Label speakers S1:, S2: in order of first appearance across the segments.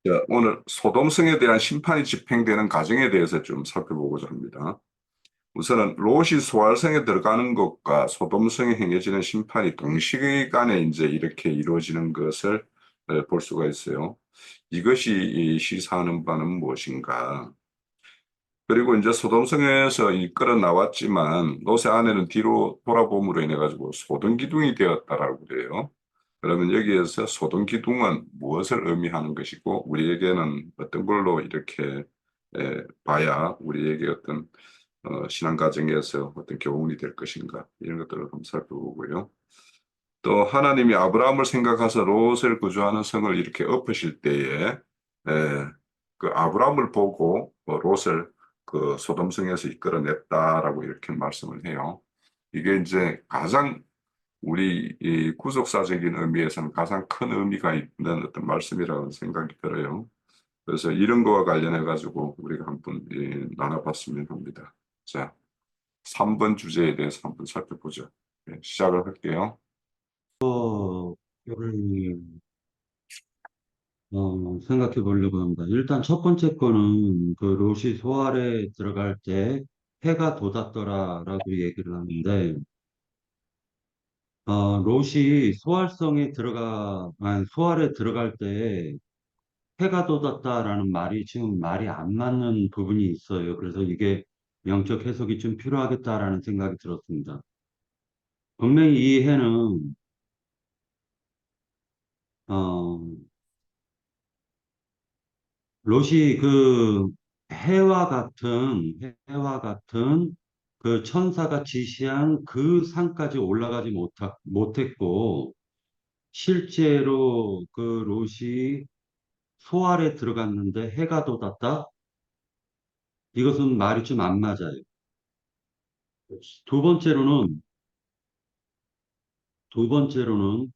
S1: 자, 오늘 소돔성에 대한 심판이 집행되는 과정에 대해서 좀 살펴보고자 합니다. 우선은 롯이 소알성에 들어가는 것과 소돔성에 행해지는 심판이 동시간에 이제 이렇게 이루어지는 것을 볼 수가 있어요. 이것이 시사하는 바는 무엇인가? 그리고 이제 소돔성에서 이끌어 나왔지만 롯의 아내는 뒤로 돌아봄으로 인해 가지고 소돔 기둥이 되었다라고 그래요. 그러면 여기에서 소돔 기둥은 무엇을 의미하는 것이고 우리에게는 어떤 걸로 이렇게 봐야 우리에게 어떤 신앙 과정에서 어떤 교훈이 될 것인가 이런 것들을 한번 살펴보고요. 또 하나님이 아브라함을 생각하사 롯을 구조하는 성을 이렇게 엎으실 때에 그 아브라함을 보고 롯을 그 소돔성에서 이끌어냈다라고 이렇게 말씀을 해요. 이게 이제 가장 우리 이 구속사적인 의미에서는 가장 큰 의미가 있는 어떤 말씀이라고 생각이 들어요. 그래서 이런 거와 관련해 가지고 우리가 한번 나눠봤으면 합니다. 자, 3번 주제에 대해서 한번 살펴보죠. 네, 시작을 할게요.
S2: 를 생각해 보려고 합니다. 일단 첫 번째 거는 그 롯이 소알에 들어갈 때 해가 돋았더라라고 얘기를 하는데, 롯이 소알에 들어갈 때 해가 돋았다라는 말이 지금 말이 안 맞는 부분이 있어요. 그래서 이게 영적 해석이 좀 필요하겠다라는 생각이 들었습니다. 분명히 이 해는 어, 롯이 그 해와 같은 그 천사가 지시한 그 산까지 올라가지 못했고, 실제로 그 롯이 소알에 들어갔는데 해가 돋았다? 이것은 말이 좀 안 맞아요. 두 번째로는, 두 번째로는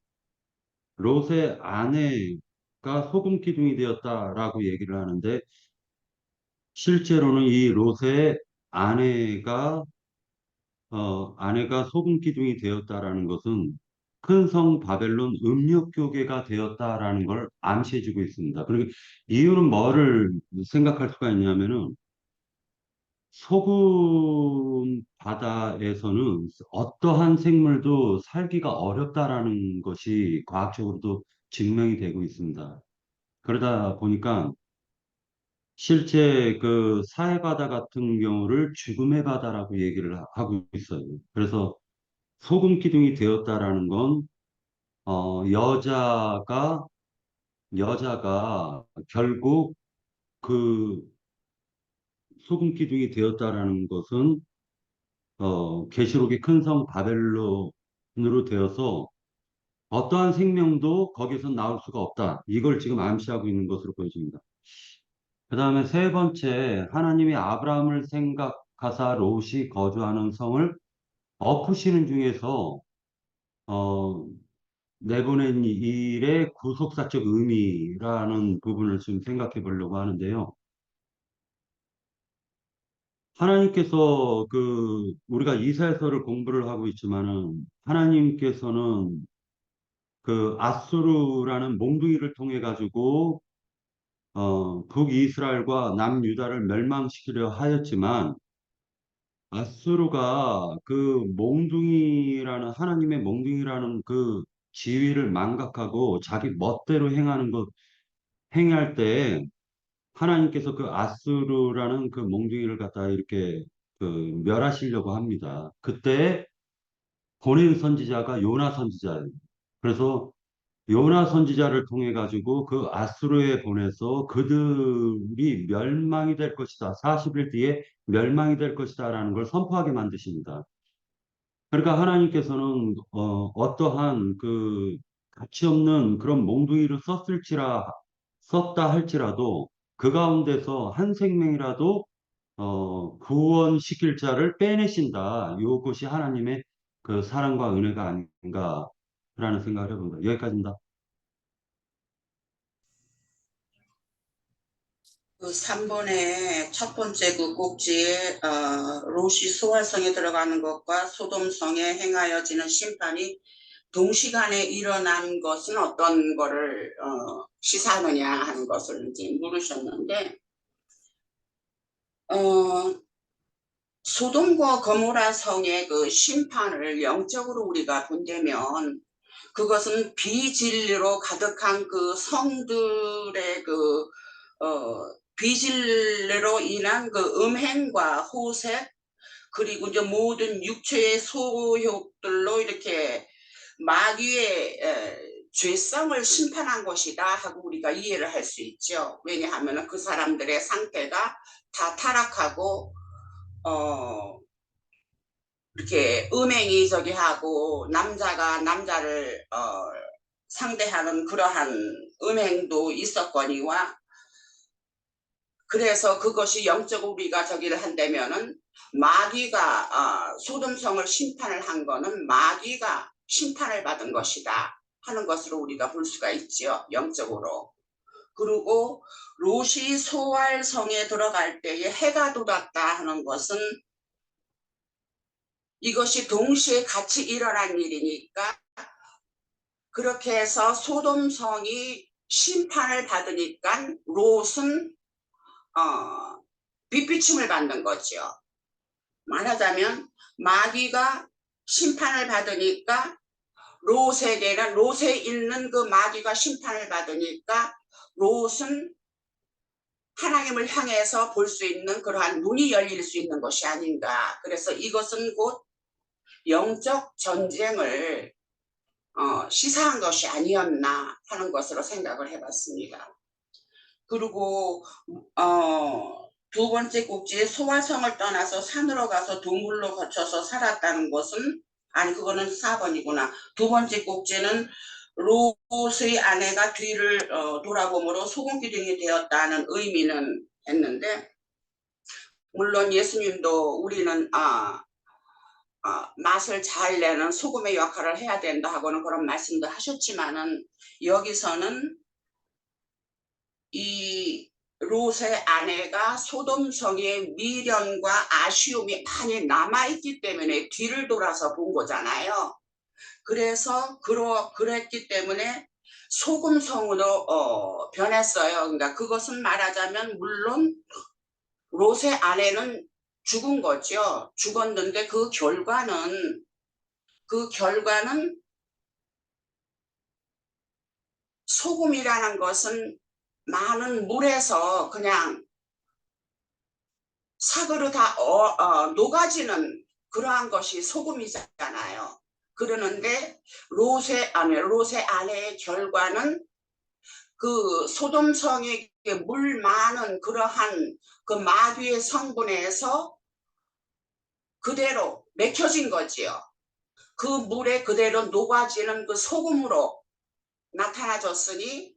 S2: 롯의 아내가 소금 기둥이 되었다라고 얘기를 하는데, 실제로는 이 롯의 아내가 아내가 소금 기둥이 되었다라는 것은 큰 성 바벨론 음력 교계가 되었다라는 걸 암시해주고 있습니다. 그리고 이유는 뭐를 생각할 수가 있냐면은 소금 바다에서는 어떠한 생물도 살기가 어렵다라는 것이 과학적으로도 증명이 되고 있습니다. 그러다 보니까 실제 그 사해바다 같은 경우를 죽음의 바다라고 얘기를 하고 있어요. 그래서 소금 기둥이 되었다라는 건, 여자가 결국 그 소금 기둥이 되었다라는 것은, 계시록의 큰 성 바벨론으로 되어서 어떠한 생명도 거기서 나올 수가 없다. 이걸 지금 암시하고 있는 것으로 보여집니다. 그 다음에 세 번째, 하나님이 아브라함을 생각하사 롯이 거주하는 성을 엎으시는 중에서, 어, 내보낸 일의 구속사적 의미라는 부분을 좀 생각해 보려고 하는데요. 하나님께서 우리가 이사야서를 공부를 하고 있지만은, 하나님께서는 그 아수르라는 몽둥이를 통해 가지고, 북이스라엘과 남유다를 멸망시키려 하였지만, 아수르가 하나님의 몽둥이라는 그 지위를 망각하고 자기 멋대로 행할 때 하나님께서 그 아수르라는 그 몽둥이를 갖다 이렇게 그 멸하시려고 합니다. 그때 보낸 선지자가 요나 선지자예요. 그래서 요나 선지자를 통해 가지고 그 아수르에 보내서 그들이 멸망이 될 것이다. 40일 뒤에 멸망이 될 것이다라는 걸 선포하게 만드십니다. 그러니까 하나님께서는 어떠한 그 가치 없는 그런 몽둥이를 썼다 할지라도 그 가운데서 한 생명이라도 구원시킬 자를 빼내신다. 이것이 하나님의 그 사랑과 은혜가 아닌가라는 생각을 해봅니다. 여기까지입니다.
S3: 그 3번에 첫 번째 그 꼭지에 롯이 소알성에 들어가는 것과 소돔성에 행하여지는 심판이 동시간에 일어난 것은 어떤 거를 시사하느냐 하는 것을 이제 물으셨는데, 소돔과 거모라 성의 그 심판을 영적으로 우리가 본다면 그것은 비진리로 가득한 그 성들의 그 비진리로 인한 그 음행과 호색, 그리고 이제 모든 육체의 소욕들로 이렇게 마귀의 죄성을 심판한 것이다 하고 우리가 이해를 할 수 있죠. 왜냐하면 그 사람들의 상태가 다 타락하고 이렇게 음행이 저기 하고 남자가 남자를 상대하는 그러한 음행도 있었거니와, 그래서 그것이 영적으로 우리가 저기를 한다면은 마귀가 소돔성을 심판을 한 거는 마귀가 심판을 받은 것이다 하는 것으로 우리가 볼 수가 있죠, 영적으로. 그리고 롯이 소알성에 들어갈 때에 해가 돋았다 하는 것은 이것이 동시에 같이 일어난 일이니까, 그렇게 해서 소돔성이 심판을 받으니까 롯은 빗비침을 받는 거죠. 말하자면 마귀가 심판을 받으니까 롯에게는, 롯에 있는 그 마귀가 심판을 받으니까 롯은 하나님을 향해서 볼 수 있는 그러한 눈이 열릴 수 있는 것이 아닌가. 그래서 이것은 곧 영적 전쟁을 시사한 것이 아니었나 하는 것으로 생각을 해봤습니다. 그리고 두 번째 꼭지에 소화성을 떠나서 산으로 가서 동굴로 거쳐서 살았다는 것은, 아니 그거는 4번이구나. 두 번째 꼭지는 롯의 아내가 뒤를 돌아보므로 소금기둥이 되었다는 의미는 했는데, 물론 예수님도 우리는 맛을 잘 내는 소금의 역할을 해야 된다 하고는 그런 말씀도 하셨지만은, 여기서는 이 롯의 아내가 소돔성의 미련과 아쉬움이 많이 남아있기 때문에 뒤를 돌아서 본 거잖아요. 그래서 그랬기 때문에 소금성으로 변했어요. 그러니까 그것은 말하자면 물론 롯의 아내는 죽은 거죠. 죽었는데 그 결과는 소금이라는 것은 많은 물에서 그냥 사그로 다 녹아지는 그러한 것이 소금이잖아요. 그러는데 롯의 아내의 결과는 그 소돔성의 물 많은 그러한 그 마귀의 성분에서 그대로 맥혀진 거지요. 그 물에 그대로 녹아지는 그 소금으로 나타나졌으니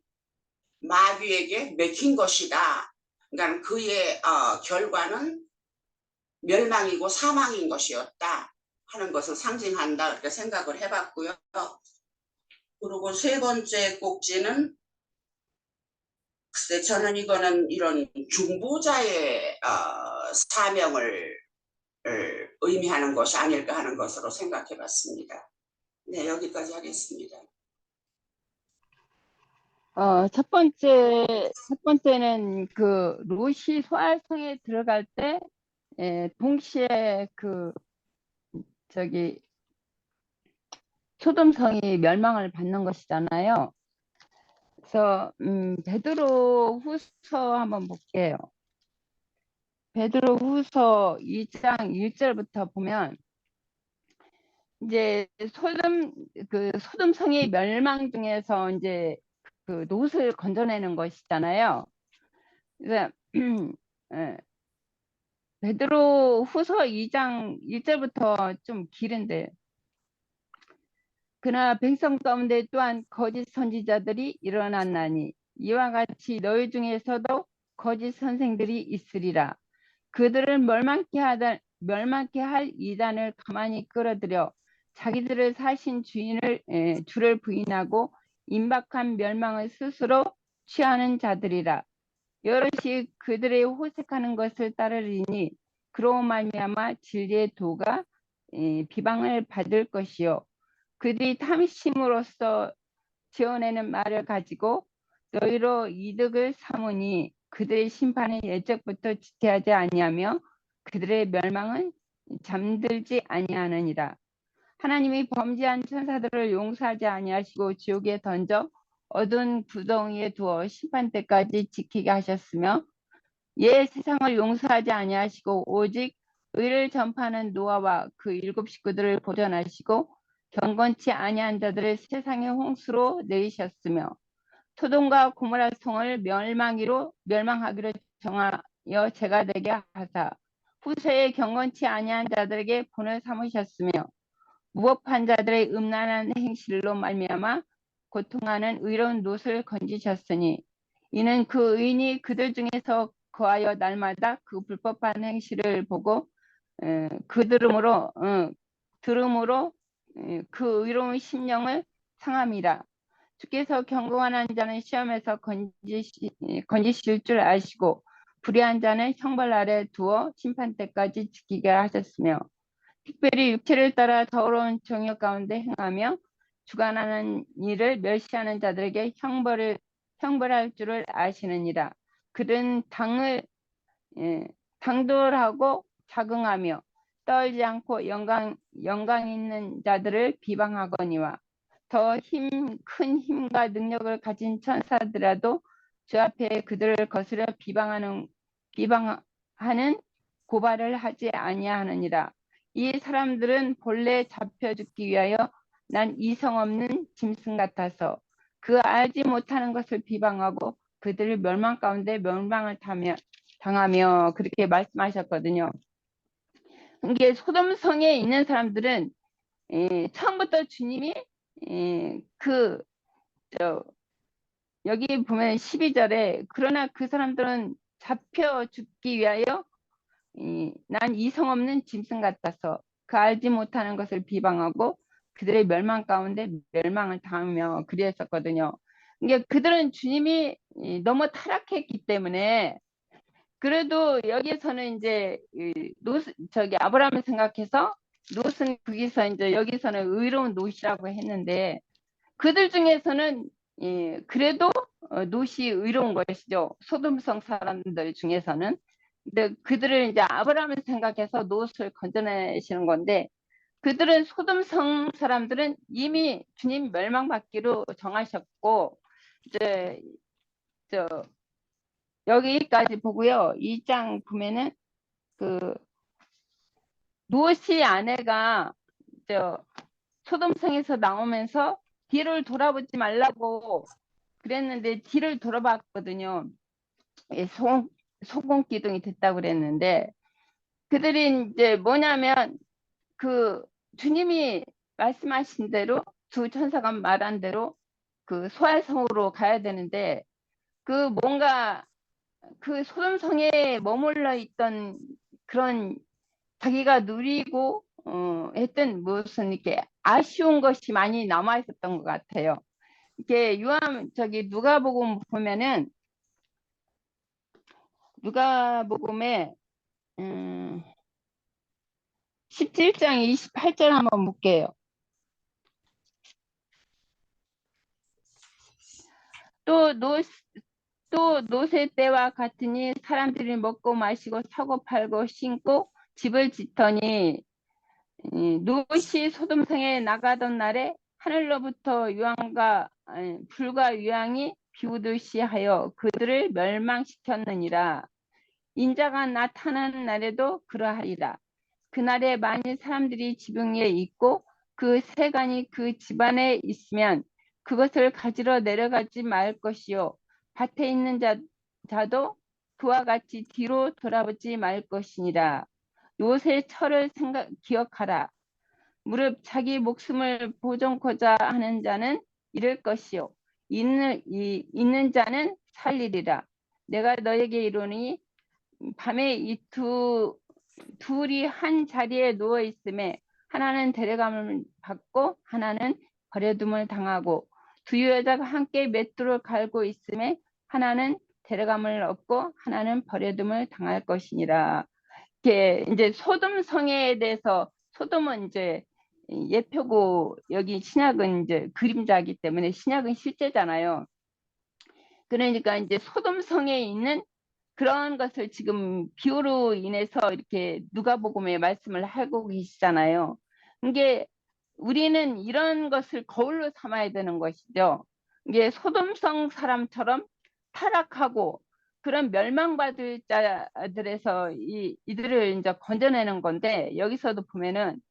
S3: 마귀에게 맥힌 것이다. 그러니까 그의 결과는 멸망이고 사망인 것이었다 하는 것을 상징한다, 이렇게 생각을 해봤고요. 그리고 세 번째 꼭지는 글쎄 저는 이거는 이런 중보자의 사명을 의미하는 것이 아닐까 하는 것으로 생각해봤습니다. 네, 여기까지 하겠습니다.
S4: 첫 번째는 그 롯이 소알성에 들어갈 때 동시에 그 소돔성이 멸망을 받는 것이잖아요. 그래서 베드로 후서 한번 볼게요. 베드로 후서 2장 1절부터 보면 이제 소돔성의 멸망 중에서 이제 그 롯을 건져내는 것이잖아요. 그래서 베드로 후서 2장 1절부터 좀 길은데, 그러나 백성 가운데 또한 거짓 선지자들이 일어났나니 이와 같이 너희 중에서도 거짓 선생들이 있으리라. 그들을 멸망케 할 이단을 가만히 끌어들여 자기들을 사신 주를 부인하고 임박한 멸망을 스스로 취하는 자들이라. 여럿이 그들의 호색하는 것을 따르리니 그로 말미암아 진리의 도가 비방을 받을 것이요 그들이 탐심으로써 지어내는 말을 가지고 너희로 이득을 삼으니 그들의 심판은 예적부터 지체하지 아니하며 그들의 멸망은 잠들지 아니하느니라. 하나님이 범죄한 천사들을 용서하지 아니하시고 지옥에 던져 어두운 구덩이에 두어 심판 때까지 지키게 하셨으며 세상을 용서하지 아니하시고 오직 의를 전파하는 노아와 그 7 식구들을 보존하시고 경건치 아니한 자들을 세상의 홍수로 내리셨으며 소돔과 고모라 성을 멸망하기로 정하여 죄가 되게 하사 후세에 경건치 아니한 자들에게 본을 삼으셨으며 무법한 자들의 음란한 행실로 말미암아 고통하는 의로운 롯을 건지셨으니 이는 그 의인이 그들 중에서 거하여 날마다 그 불법한 행실을 보고 들음으로 그 의로운 심령을 상함이라. 주께서 경건한 자는 시험에서 건지실 줄 아시고 불의한 자는 형벌 아래 두어 심판 때까지 지키게 하셨으며 특별히 육체를 따라 더러운 정욕 가운데 행하며 주관하는 일을 멸시하는 자들에게 형벌할 줄을 아시느니라. 그들은 당돌하고 자긍하며 떨지 않고 영광 있는 자들을 비방하거니와 더 큰 힘과 능력을 가진 천사들라도 주 앞에 그들을 거스려 비방하는 고발을 하지 아니하느니라. 이 사람들은 본래 잡혀 죽기 위하여 난 이성 없는 짐승 같아서 그 알지 못하는 것을 비방하고 그들을 멸망 가운데 멸망을 당하며 그렇게 말씀하셨거든요. 이게 소돔성에 있는 사람들은 처음부터 주님이 여기 보면 12절에 그러나 그 사람들은 잡혀 죽기 위하여 난 이성 없는 짐승 같아서 그 알지 못하는 것을 비방하고 그들의 멸망 가운데 멸망을 당하며 그리했었거든요. 이게 그들은 주님이 너무 타락했기 때문에 그래도 여기서는 이제 아브라함을 생각해서 롯은 거기서 이제 여기서는 의로운 롯이라고 했는데 그들 중에서는 그래도 롯이 의로운 것이죠. 소돔성 사람들 중에서는. 근데 그들을 이제 아브라함을 생각해서 롯을 건져내시는 건데 그들은 소돔성 사람들은 이미 주님 멸망받기로 정하셨고 이제 여기까지 보고요. 2장 보면은 그 롯이 아내가 소돔성에서 나오면서 뒤를 돌아보지 말라고 그랬는데 뒤를 돌아봤거든요. 소금 기둥이 됐다고 그랬는데 그들이 이제 뭐냐면 그 주님이 말씀하신 대로 두 천사가 말한 대로 그 소알성으로 가야 되는데 그 뭔가 그 소돔성에 머물러 있던 그런 자기가 누리고 했던 무슨 이렇게 아쉬운 것이 많이 남아 있었던 것 같아요. 이게 누가복음 보면은 누가복음에 17장 28절 한번 볼게요. 또 노세 때와 같으니 사람들이 먹고 마시고 사고 팔고 신고 집을 짓더니 롯이 소돔성에 나가던 날에 하늘로부터 불과 유황이 비오듯이 하여 그들을 멸망시켰느니라. 인자가 나타나는 날에도 그러하리라. 그날에 만일 사람들이 지붕 위에 있고 그 세간이 그 집안에 있으면 그것을 가지러 내려가지 말 것이요 밭에 있는 자도 그와 같이 뒤로 돌아보지 말 것이니라. 롯의 철을 기억하라. 무릇 자기 목숨을 보존코자 하는 자는 잃을 것이요 있는 자는 살리리라. 내가 너에게 이르노니 밤에 이 둘이 한 자리에 누워 있음에 하나는 데려감을 받고 하나는 버려둠을 당하고 두 여자가 함께 맷돌을 갈고 있음에 하나는 데려감을 얻고 하나는 버려둠을 당할 것이니라. 이게 이제 소돔성에 대해서 소돔은 이제 예표고 여기 신약은 이제 그림자이기 때문에 신약은 실제잖아요. 그러니까 이제 소돔성에 있는 그런 것을 지금 비유로 인해서 이렇게 누가복음에 말씀을 하고 계시잖아요. 이게 우리는 이런 것을 거울로 삼아야 되는 것이죠. 이게 소돔성 사람처럼 타락하고 그런 멸망받을 자들에서 이들을 이제 건져내는 건데, 여기서도 보면은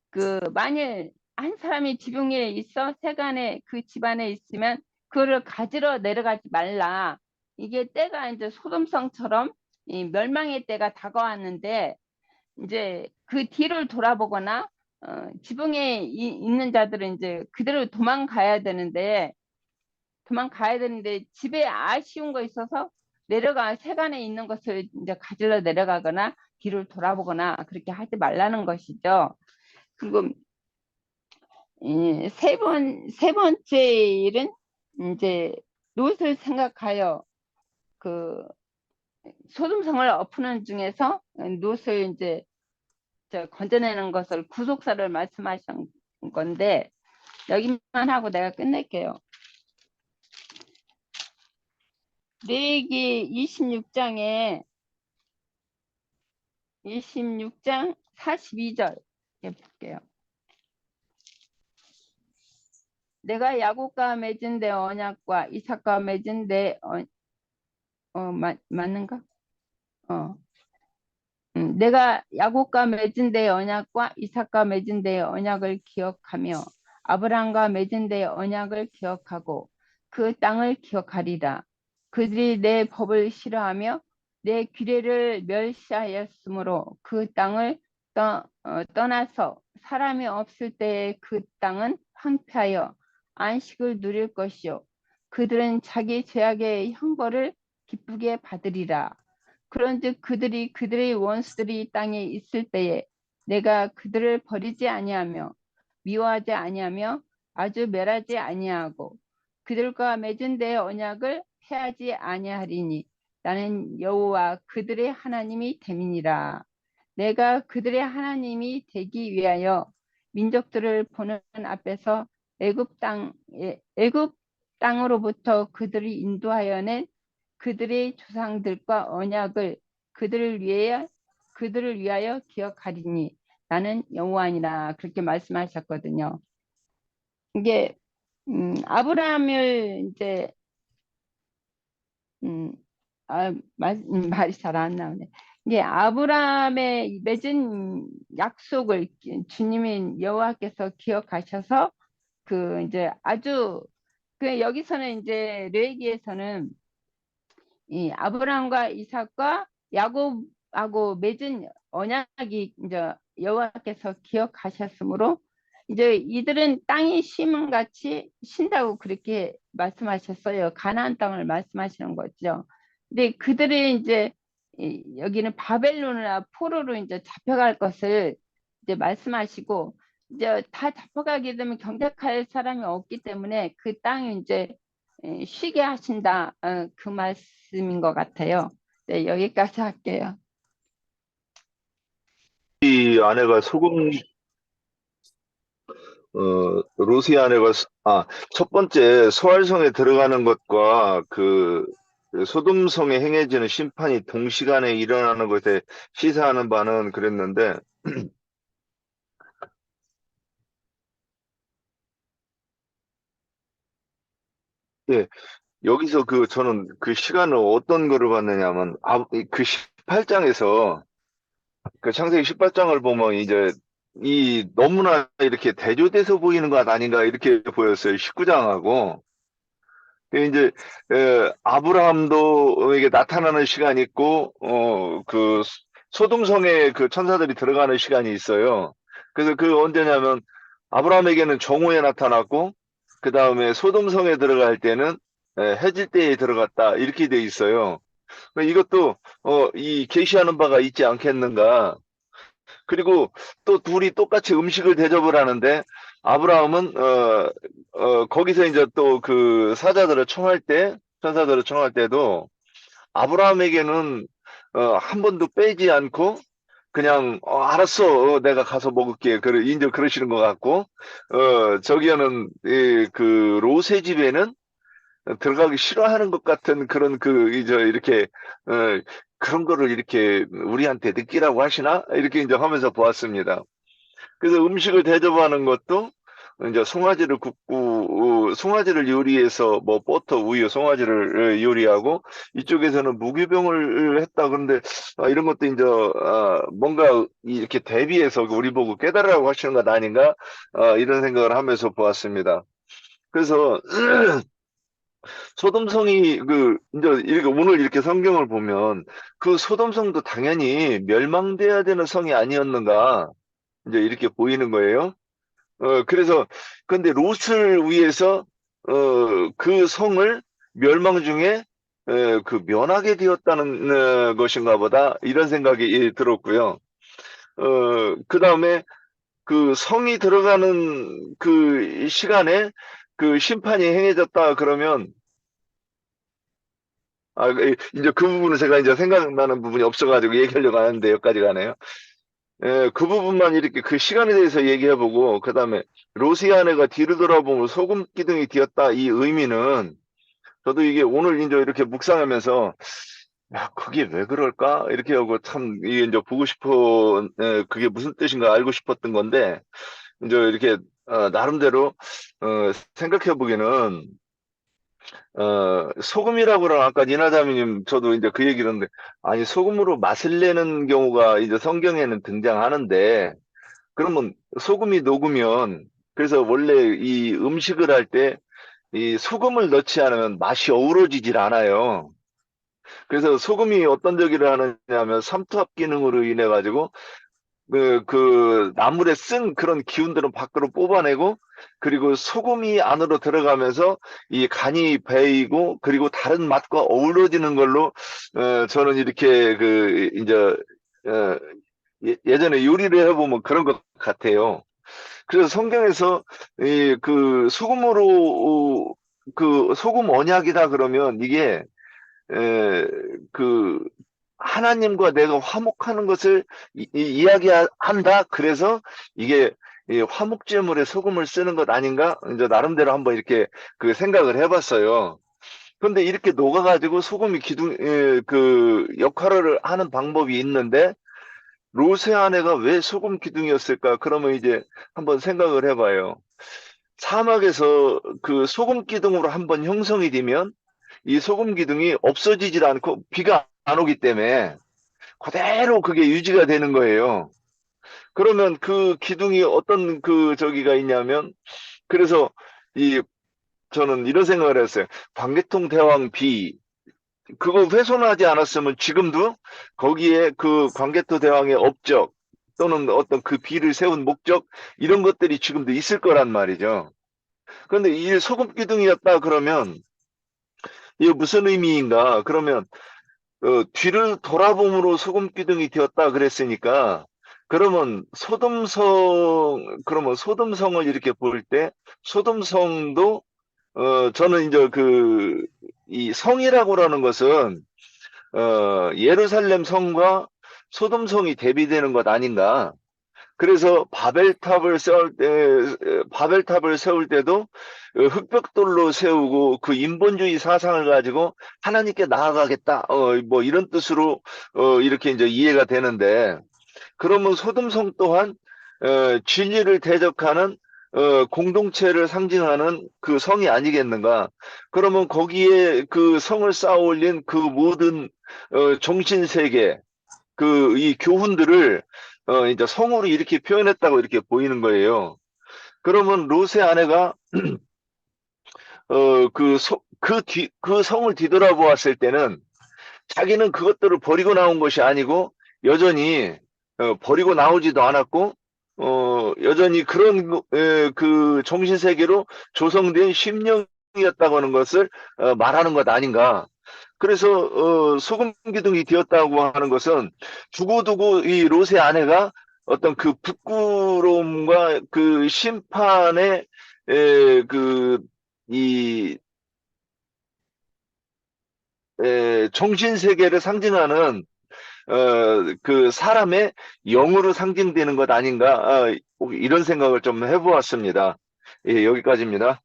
S4: 그 만일 한 사람이 지붕에 있어 세간에 그 집안에 있으면 그거를 가지러 내려가지 말라. 이게 때가 이제 소돔성처럼 이 멸망의 때가 다가왔는데, 이제 그 뒤를 돌아보거나 지붕에 있는 자들은 이제 그대로 도망가야 되는데 집에 아쉬운 거 있어서 내려가 세간에 있는 것을 이제 가지러 내려가거나 뒤를 돌아보거나 그렇게 하지 말라는 것이죠. 그리고 세 번째 일은 이제 롯을 생각하여 그 소돔성을 엎는 중에서 롯을 이제 건져내는 것을 구속사를 말씀하신 건데, 여기만 하고 내가 끝낼게요. 레위기 26장 42절 볼게요. 내가 야곱과 맺은 내 언약과 이삭과 맺은 내 맞는가? 내가 야곱과 맺은 내 언약과 이삭과 맺은 내 언약을 기억하며 아브라함과 맺은 내 언약을 기억하고 그 땅을 기억하리라. 그들이 내 법을 싫어하며 내 규례를 멸시하였으므로 그 땅을 떠나서 사람이 없을 때에 그 땅은 황폐하여 안식을 누릴 것이요 그들은 자기 죄악의 형벌을 기쁘게 받으리라. 그런즉 그들의 원수들이 땅에 있을 때에 내가 그들을 버리지 아니하며 미워하지 아니하며 아주 멸하지 아니하고 그들과 맺은 내 언약을 해하지 아니하리니 나는 여호와 그들의 하나님이 됨이니라. 내가 그들의 하나님이 되기 위하여 민족들을 보는 앞에서 애굽 땅으로부터 그들이 인도하여 낸 그들의 조상들과 언약을 그들을 위하여 기억하리니 나는 여호와니라. 그렇게 말씀하셨거든요. 이게 아브라함을 이제 말이 잘 안 나오네. 이게 아브라함의 맺은 약속을 주님인 여호와께서 기억하셔서 그 이제 아주 그 여기서는 이제 레위기에서는 이 아브라함과 이삭과 야곱하고 맺은 언약이 이제 여호와께서 기억하셨으므로 이제 이들은 땅이 심은 같이 신다고 그렇게 말씀하셨어요. 가나안 땅을 말씀하시는 거죠. 근데 그들이 이제 여기는 바벨론이나 포로로 이제 잡혀갈 것을 이제 말씀하시고 이제 다 잡혀가게 되면 경작할 사람이 없기 때문에 그 땅이 이제 쉬게 하신다. 그 말씀인 것 같아요. 네, 여기까지 할게요.
S5: 이 아내가 로시 아내가 첫 번째 소알성에 들어가는 것과 그 소돔성에 행해지는 심판이 동시간에 일어나는 것에 시사하는 바는 그랬는데 예, 여기서 저는 그 시간을 어떤 거를 봤느냐면 그 18장에서 그 창세기 18장을 보면 이제 너무나 이렇게 대조돼서 보이는 것 아닌가 이렇게 보였어요. 19장하고. 이제 아브라함도에게 나타나는 시간이 있고 그 소돔성에 그 천사들이 들어가는 시간이 있어요. 그래서 언제냐면 아브라함에게는 정오에 나타났고 그 다음에 소돔성에 들어갈 때는 해질 때에 들어갔다 이렇게 돼 있어요. 이것도 이 계시하는 바가 있지 않겠는가. 그리고 또 둘이 똑같이 음식을 대접을 하는데 아브라함은 거기서 이제 또 그 천사들을 청할 때도 아브라함에게는 한 번도 빼지 않고 그냥 알았어, 내가 가서 먹을게. 이제 그러시는 것 같고, 저기에는 그 로세 집에는 들어가기 싫어하는 것 같은 그런 이제 이렇게 어, 그런 거를 이렇게 우리한테 느끼라고 하시나? 이렇게 이제 하면서 보았습니다. 그래서 음식을 대접하는 것도 이제 송아지를 굽고 송아지를 요리해서 뭐 버터, 우유, 송아지를 요리하고 이쪽에서는 무교병을 했다. 그런데 이런 것도 이제 뭔가 이렇게 대비해서 우리 보고 깨달으라고 하시는 것 아닌가? 이런 생각을 하면서 보았습니다. 그래서 소돔성이 이제 이렇게 오늘 이렇게 성경을 보면 그 소돔성도 당연히 멸망돼야 되는 성이 아니었는가 이제 이렇게 보이는 거예요. 그래서 근데 롯을 위해서 그 성을 멸망 중에 면하게 되었다는 것인가 보다 이런 생각이 들었고요. 그 다음에 그 성이 들어가는 그 시간에 그 심판이 행해졌다 그러면 이제 그 부분은 제가 이제 생각나는 부분이 없어가지고 얘기하려고 하는데 여기까지 가네요. 그 부분만 이렇게 그 시간에 대해서 얘기해보고, 그 다음에 로시아네가 뒤를 돌아보면 소금 기둥이 되었다. 이 의미는 저도 이게 오늘 이제 이렇게 묵상하면서 야, 그게 왜 그럴까? 이렇게 하고 참 이게 이제 보고 싶어, 그게 무슨 뜻인가 알고 싶었던 건데, 이제 이렇게 나름대로 생각해 보기는 소금이라고는 아까 니나자매님 저도 이제 그 얘기를 했는데 아니 소금으로 맛을 내는 경우가 이제 성경에는 등장하는데 그러면 소금이 녹으면 그래서 원래 이 음식을 할 때 이 소금을 넣지 않으면 맛이 어우러지질 않아요. 그래서 소금이 어떤 저기를 하느냐면 삼투압 기능으로 인해 가지고 그 나물에 쓴 그런 기운들은 밖으로 뽑아내고 그리고 소금이 안으로 들어가면서 이 간이 배이고 그리고 다른 맛과 어우러지는 걸로 저는 이렇게 이제 예전에 요리를 해보면 그런 것 같아요. 그래서 성경에서 이 소금으로 그 소금 언약이다 그러면 이게 그 하나님과 내가 화목하는 것을 이야기한다. 그래서 이게 이 화목제물에 소금을 쓰는 것 아닌가? 이제 나름대로 한번 이렇게 그 생각을 해봤어요. 그런데 이렇게 녹아가지고 소금이 그 역할을 하는 방법이 있는데 롯의 아내가 왜 소금 기둥이었을까? 그러면 이제 한번 생각을 해봐요. 사막에서 그 소금 기둥으로 한번 형성이 되면 이 소금 기둥이 없어지질 않고 비가 안 오기 때문에 그대로 그게 유지가 되는 거예요. 그러면 그 기둥이 어떤 저기가 있냐면 그래서 이 저는 이런 생각을 했어요. 방개통 대왕 비 그거 훼손하지 않았으면 지금도 거기에 그 광개토 대왕의 업적 또는 어떤 그 비를 세운 목적 이런 것들이 지금도 있을 거란 말이죠. 그런데 이 소금 기둥이었다 그러면 이게 무슨 의미인가? 그러면 뒤를 돌아봄으로 소금 기둥이 되었다 그랬으니까 그러면 소돔성을 이렇게 볼 때 소돔성도 저는 이제 이 성이라고 하는 것은 예루살렘 성과 소돔성이 대비되는 것 아닌가. 그래서 바벨탑을 세울 때도 흑벽돌로 세우고 그 인본주의 사상을 가지고 하나님께 나아가겠다. 뭐 이런 뜻으로 이렇게 이제 이해가 되는데 그러면 소돔성 또한 진리를 대적하는 공동체를 상징하는 그 성이 아니겠는가? 그러면 거기에 그 성을 쌓아 올린 그 모든 정신세계 이 교훈들을 이제 성으로 이렇게 표현했다고 이렇게 보이는 거예요. 그러면 롯의 아내가 그 성을 뒤돌아보았을 때는 자기는 그것들을 버리고 나온 것이 아니고 여전히 버리고 나오지도 않았고 여전히 그런 그 정신세계로 조성된 심령이었다고 하는 것을 말하는 것 아닌가. 그래서 소금 기둥이 되었다고 하는 것은 두고두고 이 롯의 아내가 어떤 그 부끄러움과 그 심판의 그이 정신세계를 상징하는 그 사람의 영으로 상징되는 것 아닌가, 이런 생각을 좀 해보았습니다. 예, 여기까지입니다.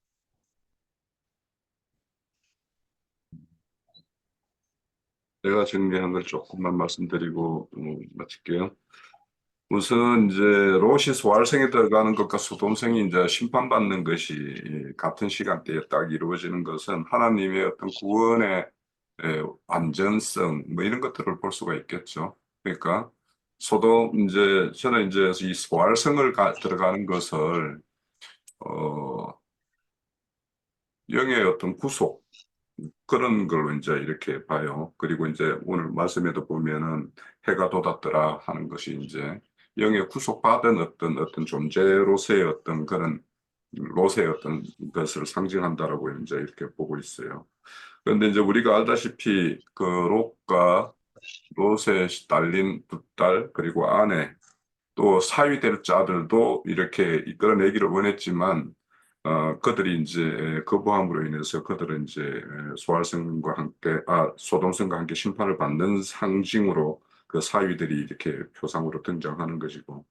S1: 제가 정리한 걸 조금만 말씀드리고 마칠게요. 우선 이제 롯이 소활성에 들어가는 것과 소돔성이 이제 심판받는 것이 같은 시간대에 딱 이루어지는 것은 하나님의 어떤 구원의 완전성 뭐 이런 것들을 볼 수가 있겠죠. 그러니까 저는 이제 이 소활성을 들어가는 것을 영의 어떤 구속 그런 걸로 이제 이렇게 봐요. 그리고 이제 오늘 말씀에도 보면은 해가 돋았더라 하는 것이 이제 영의 구속받은 어떤 존재로서의 어떤 그런 롯의 어떤 것을 상징한다라고 이제 이렇게 보고 있어요. 그런데 이제 우리가 알다시피 그 롯의 딸린 두 딸 그리고 아내 또 사위될 자들도 이렇게 이끌어내기를 원했지만 그들이 이제 거부함으로 인해서 그들은 이제 소활성과 함께 소돔성과 함께 심판을 받는 상징으로 그 사위들이 이렇게 표상으로 등장하는 것이고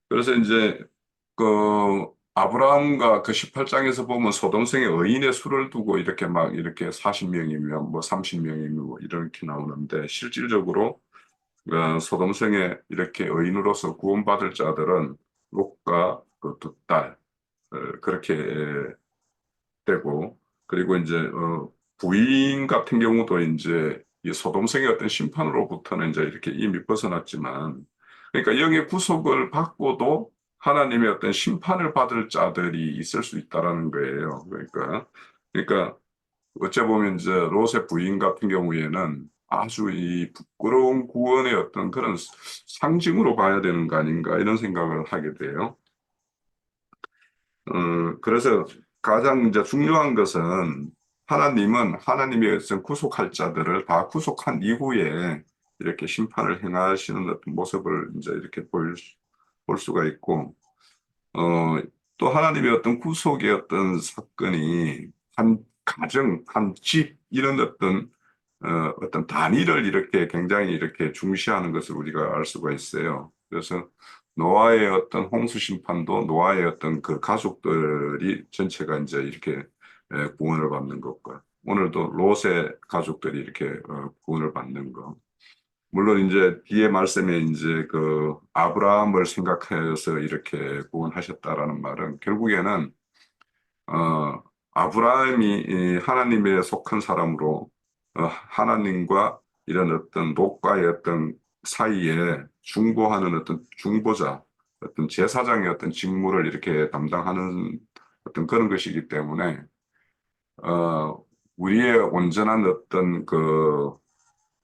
S1: 그래서 이제 그 아브라함과 그 18장에서 보면 소돔성의 의인의 수를 두고 이렇게 막 이렇게 40명이면 뭐 30명이면 뭐 이렇게 나오는데 실질적으로 소돔성에 이렇게 의인으로서 구원받을 자들은 롯과 그 두 딸, 그렇게 되고, 그리고 이제, 부인 같은 경우도 이제 이 소돔성의 어떤 심판으로부터는 이제 이렇게 이미 벗어났지만, 그러니까 영의 구속을 받고도 하나님의 어떤 심판을 받을 자들이 있을 수 있다라는 거예요. 그러니까 어째 보면 이제 롯의 부인 같은 경우에는 아주 이 부끄러운 구원의 어떤 그런 상징으로 봐야 되는 거 아닌가 이런 생각을 하게 돼요. 그래서 가장 이제 중요한 것은 하나님은 하나님의 어떤 구속할 자들을 다 구속한 이후에 이렇게 심판을 행하시는 어떤 모습을 이제 이렇게 볼 수가 있고, 어, 또 하나님의 어떤 구속의 어떤 사건이 한 가정, 한 집, 이런 어떤 단위를 이렇게 굉장히 이렇게 중시하는 것을 우리가 알 수가 있어요. 그래서 노아의 어떤 홍수 심판도 노아의 어떤 그 가족들이 전체가 이제 이렇게 구원을 받는 것과 오늘도 롯의 가족들이 이렇게 구원을 받는 것. 물론 이제 뒤에 말씀에 이제 그 아브라함을 생각해서 이렇게 구원하셨다라는 말은 결국에는 아브라함이 이 하나님에 속한 사람으로 하나님과 이런 어떤 롯과의 어떤 사이에 중보하는 어떤 중보자, 어떤 제사장의 어떤 직무를 이렇게 담당하는 어떤 그런 것이기 때문에 우리의 온전한 어떤 그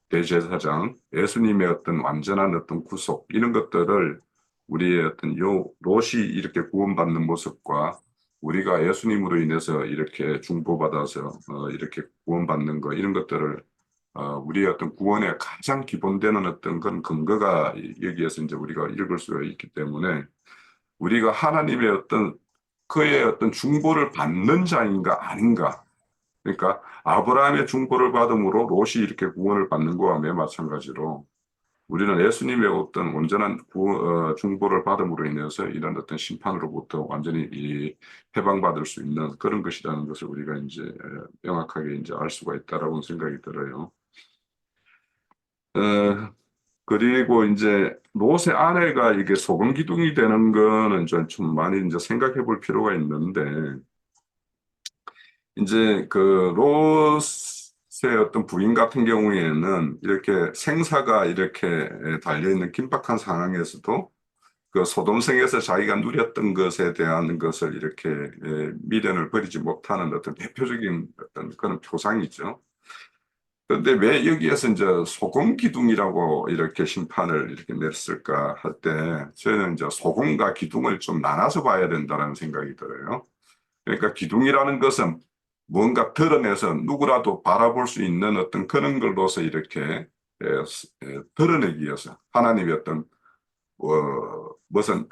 S1: 대제사장, 예수님의 어떤 완전한 어떤 구속, 이런 것들을 우리의 어떤 롯이 이렇게 구원받는 모습과 우리가 예수님으로 인해서 이렇게 중보받아서 이렇게 구원받는 것, 이런 것들을 우리의 어떤 구원의 가장 기본되는 어떤 그런 근거가 여기에서 이제 우리가 읽을 수가 있기 때문에 우리가 하나님의 그의 어떤 중보를 받는 자인가 아닌가, 그러니까 아브라함의 중보를 받음으로 롯이 이렇게 구원을 받는 거와 마찬가지로 우리는 예수님의 어떤 온전한 중보를 받음으로 인해서 이런 어떤 심판으로부터 완전히 해방받을 수 있는 그런 것이라는 것을 우리가 이제 명확하게 이제 알 수가 있다라고 생각이 들어요. 그리고 이제 롯의 아내가 이게 소금 기둥이 되는 거는 좀 많이 이제 생각해 볼 필요가 있는데 이제 그 롯의 어떤 부인 같은 경우에는 이렇게 생사가 이렇게 달려있는 긴박한 상황에서도 그 소돔성에서 자기가 누렸던 것에 대한 것을 이렇게 미련을 버리지 못하는 어떤 대표적인 어떤 그런 표상이죠. 그런데 왜 여기에서 이제 소금 기둥이라고 이렇게 심판을 이렇게 냈을까 할 때 저는 이제 소금과 기둥을 좀 나눠서 봐야 된다는 생각이 들어요. 그러니까 기둥이라는 것은 뭔가 드러내서 누구라도 바라볼 수 있는 어떤 그런 걸로서 이렇게 드러내기 위해서 하나님의 어떤 무슨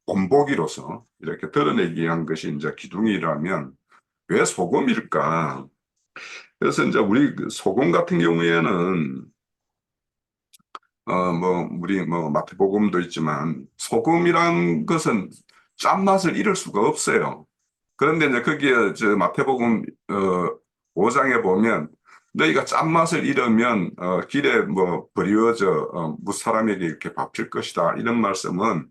S1: 본보기로서 이렇게 드러내기 위한 것이 이제 기둥이라면 왜 소금일까? 그래서 이제 우리 그 소금 같은 경우에는 우리 마태복음도 있지만 소금이란 것은 짠맛을 잃을 수가 없어요. 그런데 이제 거기에 저 마태복음 5장에 보면 너희가 짠맛을 잃으면 길에 버리워져 무사람에게 이렇게 밟힐 것이다. 이런 말씀은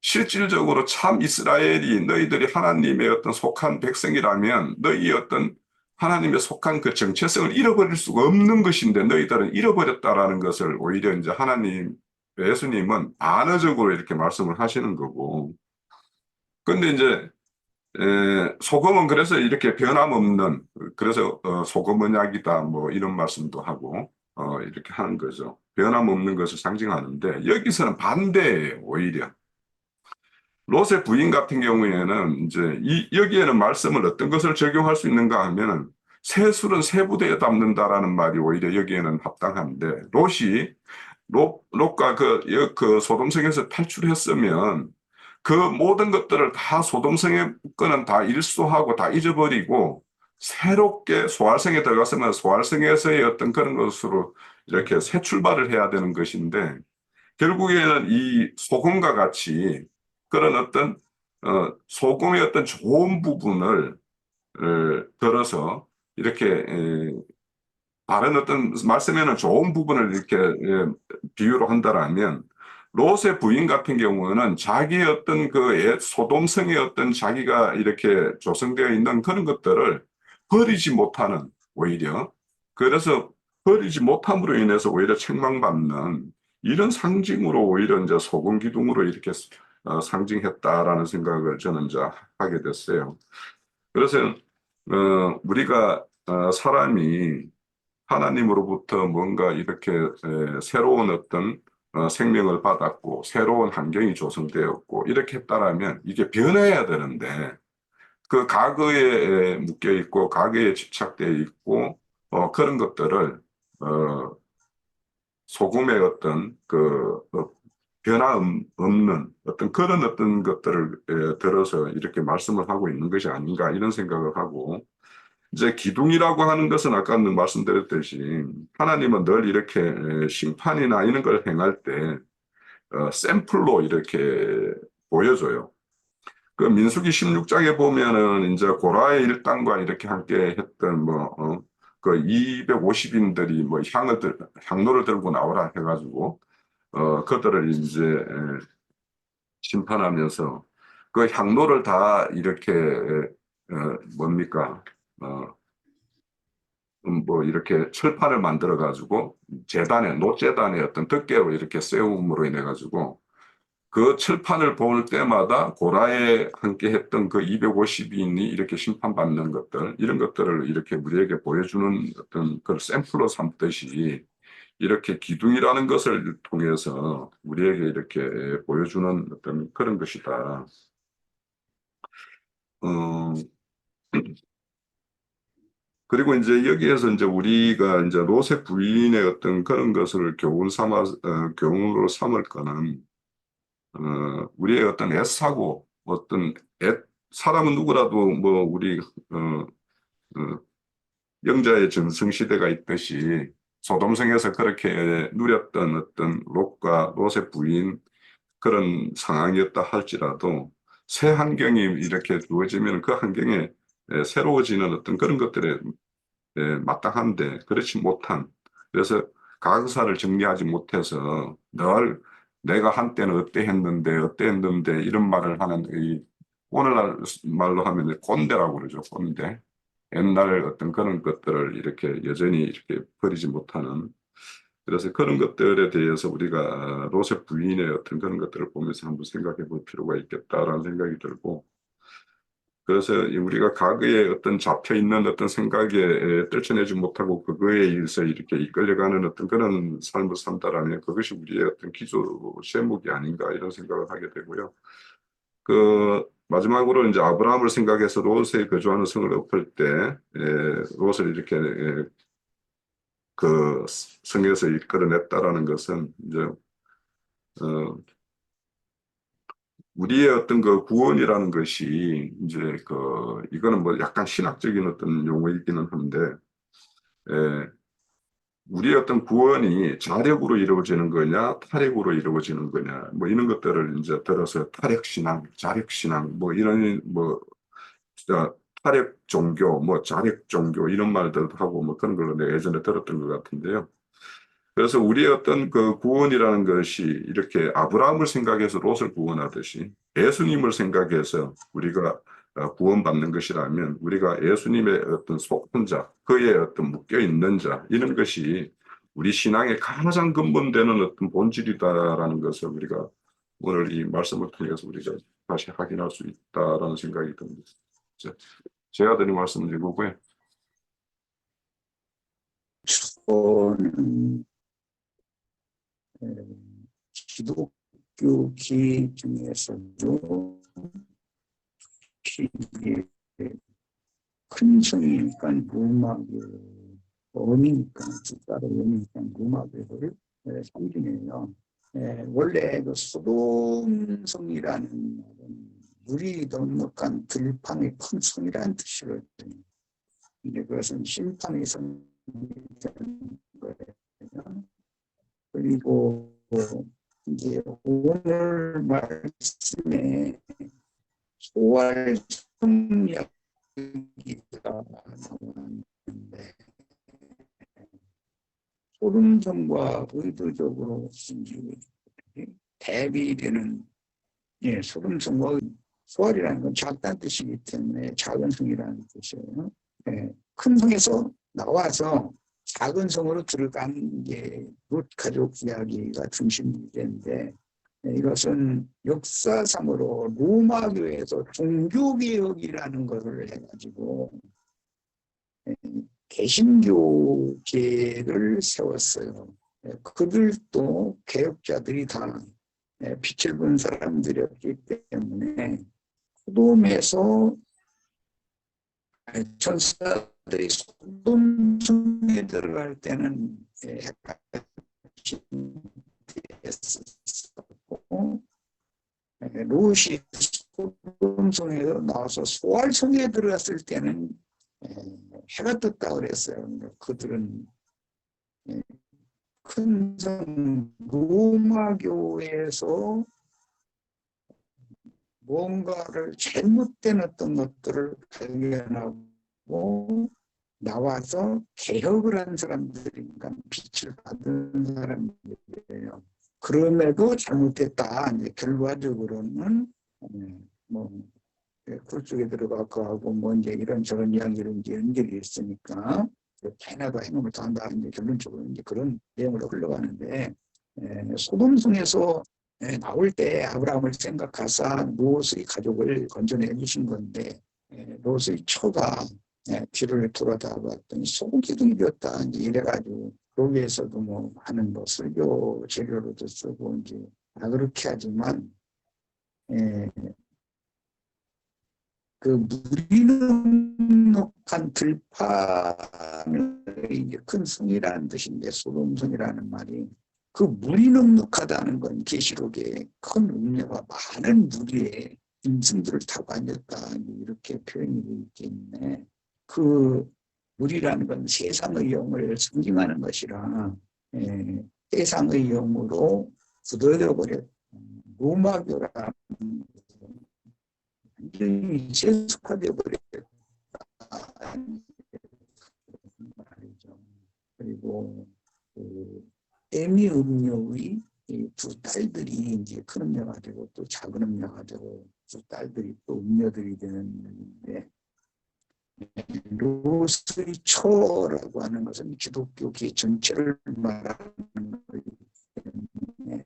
S1: 실질적으로 참 이스라엘이 너희들이 하나님의 어떤 속한 백성이라면 너희의 어떤 하나님의 속한 그 정체성을 잃어버릴 수가 없는 것인데 너희들은 잃어버렸다라는 것을 오히려 이제 예수님은 반어적으로 이렇게 말씀을 하시는 거고. 근데 이제 소금은 그래서 이렇게 변함없는, 그래서 소금 언약이다 뭐 이런 말씀도 하고 이렇게 하는 거죠. 변함없는 것을 상징하는데 여기서는 반대예요. 오히려 롯의 부인 같은 경우에는 이제 여기에는 말씀을 어떤 것을 적용할 수 있는가 하면 새술은 새 부대에 담는다라는 말이 오히려 여기에는 합당한데 롯과 그 소돔성에서 탈출했으면 그 모든 것들을 다 소돔성의 거는 다 일소하고 다 잊어버리고 새롭게 소알성에 들어갔으면 소알성에서의 어떤 그런 것으로 이렇게 새 출발을 해야 되는 것인데 결국에는 이 소금과 같이 그런 어떤 소금의 어떤 좋은 부분을 들어서 이렇게 다른 어떤 말씀에는 좋은 부분을 이렇게 비유로 한다라면 롯의 부인 같은 경우는 자기의 어떤 그 소돔성의 어떤 자기가 이렇게 조성되어 있는 그런 것들을 버리지 못하는 오히려 그래서 버리지 못함으로 인해서 오히려 책망받는 이런 상징으로 오히려 이제 소금 기둥으로 이렇게 상징했다라는 생각을 저는 이제 하게 됐어요. 그래서 우리가 사람이 하나님으로부터 뭔가 이렇게 새로운 어떤 생명을 받았고 새로운 환경이 조성되었고 이렇게 했다라면 이게 변해야 되는데 그 과거에 묶여 있고 과거에 집착되어 있고 그런 것들을 소금의 어떤 그 변함없는 어떤 그런 어떤 것들을 들어서 이렇게 말씀을 하고 있는 것이 아닌가 이런 생각을 하고 이제 기둥이라고 하는 것은 아까는 말씀드렸듯이 하나님은 늘 이렇게 심판이나 이런 걸 행할 때 샘플로 이렇게 보여줘요. 그 민수기 16장에 보면은 이제 고라의 일당과 이렇게 함께 했던 그 250인들이 향로를 들고 나오라 해가지고 그들을 이제 심판하면서 그 향로를 다 이렇게 뭡니까 이렇게 철판을 만들어 가지고 노재단에 어떤 덮개로 이렇게 세움으로 인해 가지고 그 철판을 볼 때마다 고라에 함께 했던 그 250인이 이렇게 심판받는 것들 이런 것들을 이렇게 우리에게 보여주는 어떤 그 샘플로 삼듯이 이렇게 기둥이라는 것을 통해서 우리에게 이렇게 보여주는 어떤 그런 것이다. 그리고 이제 여기에서 이제 우리가 이제 롯의 부인의 어떤 그런 것을 교훈으로 삼을 거는, 우리의 어떤 애사고, 사람은 누구라도 우리, 영자의 전성시대가 있듯이 소돔성에서 그렇게 누렸던 어떤 롯의 부인 그런 상황이었다 할지라도 새 환경이 이렇게 주어지면 그 환경에 새로워지는 어떤 그런 것들에 마땅한데 그렇지 못한 그래서 과거사를 정리하지 못해서 늘 내가 한때는 어때 했는데 이런 말을 하는 이 오늘날 말로 하면 꼰대라고 그러죠. 꼰대. 옛날 어떤 그런 것들을 이렇게 여전히 이렇게 버리지 못하는 그래서 그런 것들에 대해서 우리가 롯의 부인의 어떤 그런 것들을 보면서 한번 생각해 볼 필요가 있겠다라는 생각이 들고 그래서 우리가 과거에 어떤 잡혀 있는 어떤 생각에 떨쳐내지 못하고 그거에 의해서 이렇게 이끌려가는 어떤 그런 삶을 산다라면 그것이 우리의 어떤 기조 제목이 아닌가 이런 생각을 하게 되고요. 그 마지막으로 이제 아브라함을 생각해서 롯에 거주하는 성을 엎을 때 롯을 이렇게 그 성에서 이끌어냈다라는 것은 이제 우리의 어떤 그 구원이라는 것이 이제 이거는 약간 신학적인 어떤 용어이기는 한데 우리의 어떤 구원이 자력으로 이루어지는 거냐, 타력으로 이루어지는 거냐, 뭐 이런 것들을 이제 들어서 타력신앙, 자력신앙, 뭐 이런 뭐 타력 종교, 뭐 자력 종교 이런 말들도 하고 뭐 그런 걸 내가 예전에 들었던 것 같은데요. 그래서 우리의 어떤 그 구원이라는 것이 이렇게 아브라함을 생각해서 롯을 구원하듯이 예수님을 생각해서 우리가 구원받는 것이라면 우리가 예수님의 어떤 속한 자, 그의 어떤 묶여 있는 자 이런 것이 우리 신앙의 가장 근본되는 어떤 본질이다라는 것을 우리가 오늘 이 말씀을 통해서 우리가 다시 확인할 수 있다라는 생각이 듭니다. 제가 드린 말씀은 이거고요.
S6: 저는 기독교 중에서도 큰 성이니까 무마교, 어미니까 주가로 어미니까 무마교를 상징해요. 원래 그 소돔성이라는 말은 물이 넉넉한 들판의 큰 성이라는 뜻이거든요. 근데 그것은 심판의 성이 되는 거예요. 그리고 이제 오늘 말씀에 소활성 이야기가 나왔는데 소름성과 의도적으로 대비되는 소름성과 소활이라는 건 작다는 뜻이기 때문에 작은 성이라는 뜻이에요. 큰 성에서 나와서 작은 성으로 들어간 게 롯 가족 이야기가 중심 문제인데 이것은 역사상으로 로마교에서 종교개혁이라는 것을 해가지고 개신교계를 세웠어요. 그들도 개혁자들이 다 빛을 본 사람들이었기 때문에 소돔에서 천사들이 소돔성에 들어갈 때는 했었고 롯이 소돔성에서 나와서 소활성에 들어갔을 때는 해가 떴다 그랬어요. 그들은 큰 성 로마교에서 뭔가를 잘못된 어떤 것들을 발견하고 나와서 개혁을 한 사람들이니까 빛을 받은 사람들이에요. 그럼에도 잘못됐다. 이제 결과적으로는 뭐 굴속에 들어가고 하고 뭐 이제 이런저런 이야기를 이제 연결이 있으니까 캐나다 행동을 다한다. 이제 결론적으로 이제 그런 내용으로 흘러가는데 소돔성에서 나올 때 아브라함을 생각하사 롯의 가족을 건져내 주신 건데 롯의 처가 뒤를 돌아다봤더니 소금기둥이 되었다. 이제 이래가지고 여기에서도 뭐 많은 뭐 설교 재료로도 쓰고 이제 그렇게 하지만 그 물이 넉넉한 들판을 이제 큰 성이라는 뜻인데 소돔성이라는 말이 그 물이 넉넉하다는 건 계시록에 큰 음료가 많은 물에 짐승들을 타고 앉았다 이렇게 표현이 되어 있기 때문에 그 물이라는 건 세상의 영을 상징하는 것이라 세상의 영으로 굳어져 버렸다. 로마교라는 완전히 세속화되어 버렸다 말이죠. 그리고 에미 음료의 두 딸들이 이제 큰 음료가 되고 또 작은 음료가 되고 두 딸들이 또 음료들이 되는데 롯의 처라고 하는 것은 기독교계 전체를 말하는 거기 때문에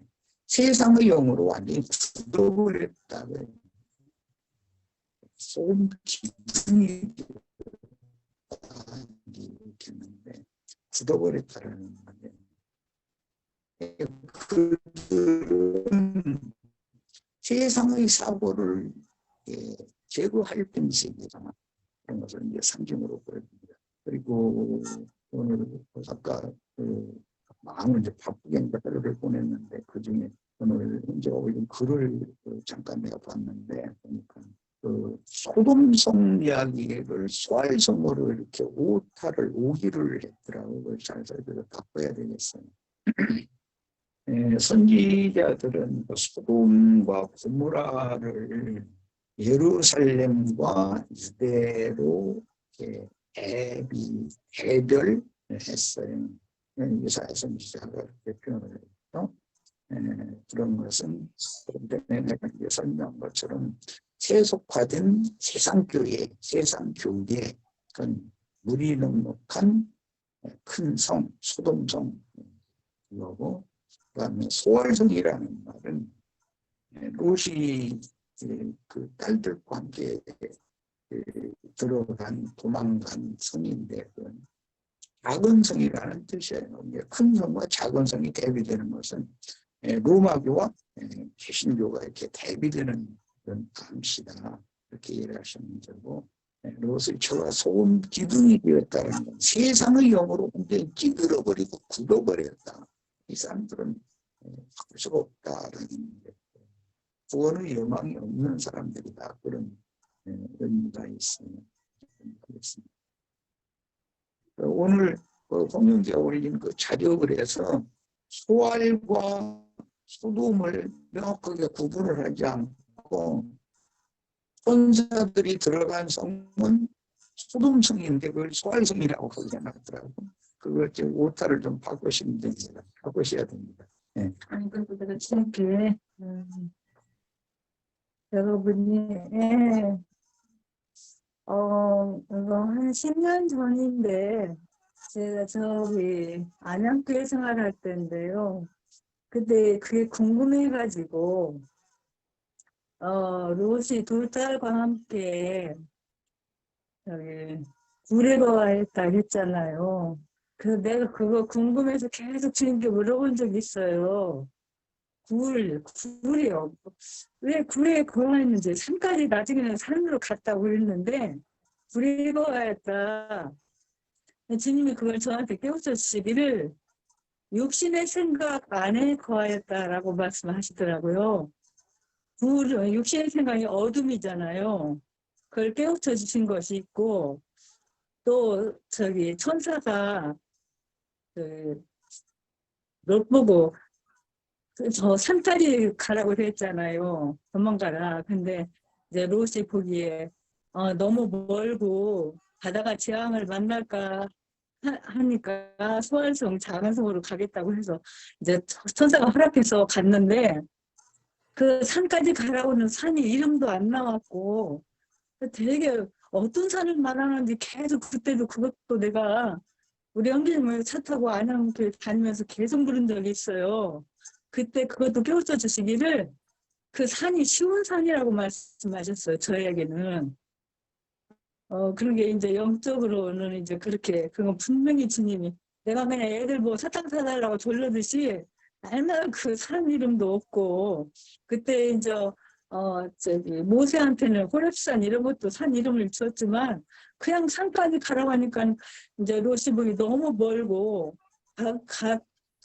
S6: 세상의 영으로 완전히 굳어버렸다. 소금 기둥이 이렇게 했는데 굳어버렸다라는 거예요. 그들은 세상의 사고를 제거할 방식이다. 그런 것을 이제 상징으로 보여줍니다. 그리고 오늘 아까 마음을 이제 바쁘게 하루를 보냈는데 그 중에 오늘 이제 올린 글을 잠깐 내가 봤는데 보니까 그 소돔성 이야기를 소알성으로 이렇게 오기를 했더라고요. 그걸 잘 바꿔야 되겠어요. 선지자들은 그 소돔과 고모라를 예루살렘과 유대로 이렇게 대별했어요. 이사야 선지자가 그렇게 표현을 했죠. 그런 것은 내가 이제 설명한 것처럼 세속화된 세상교회, 그건 물이 넉넉한 큰 성, 소돔성 이거고, 그다음에 소알성이라는 말은 롯이 그 딸들과 함께 도망간 성인데, 작은 성이라는 뜻이에요. 큰 성과 작은 성이 대비되는 것은 로마교와 개신교가 이렇게 대비되는 그런 감시다, 이렇게 이해를 하시면 되고, 롯의 처가 소금 기둥이 되었다는 건 세상의 영으로 완전히 찌들어버리고 굳어버렸다. 이 사람들은 바꿀 수가 없다라는 구원의 영광이 없는 사람들이다, 그런 의미가 있습니다. 오늘 홍영기가 올린 그 자료글에서 소알과 소돔을 명확하게 구분을 하지 않고 천사들이 들어간 성은 소돔성인데 그걸 소알성이라고 그러지 않았더라고. 그걸 좀 오타를 좀 바꾸시면 됩니다. 바꾸셔야 됩니다. 네.
S7: 아니, 그래도 내가 지난주에, 여러분이, 이거 한 10년 전인데, 제가 저기 안양교회 생활할 때인데요. 그때 그게 궁금해가지고, 롯이 두 딸과 함께, 저기, 굴에 거하였다 했잖아요. 그래서 내가 그거 궁금해서 계속 주님께 물어본 적이 있어요. 굴이요. 왜 굴에 거하였는지, 산까지 나중에는 산으로 갔다고 그랬는데, 굴에 거하였다. 주님이 그걸 저한테 깨우쳐 주시기를 육신의 생각 안에 거하였다라고 말씀하시더라고요. 육신의 생각이 어둠이잖아요. 그걸 깨우쳐 주신 것이 있고, 또 저기 천사가 롯 보고 저 산까지 가라고 했잖아요. 도망가라. 근데 이제 롯이 보기에 너무 멀고 바다가 재앙을 만날까 하니까 소알성 작은 성으로 가겠다고 해서 이제 천사가 허락해서 갔는데, 그 산까지 가라고는 산이 이름도 안 나왔고 되게 어떤 산을 말하는지 계속, 그때도 그것도 내가 우리 형제님을 차 타고 안양교회 다니면서 계속 부른 적이 있어요. 그때 그것도 깨우쳐 주시기를 그 산이 쉬운 산이라고 말씀하셨어요. 저에게는. 그런 게 이제 영적으로는 이제 그렇게, 그건 분명히 주님이, 내가 그냥 애들 뭐 사탕 사달라고 졸려듯이 날마다 그 산 이름도 없고, 그때 이제 저기 모세한테는 호렙산 이런 것도 산 이름을 지었지만 그냥 산까지 가라고 하니까 이제 롯이 보기 너무 멀고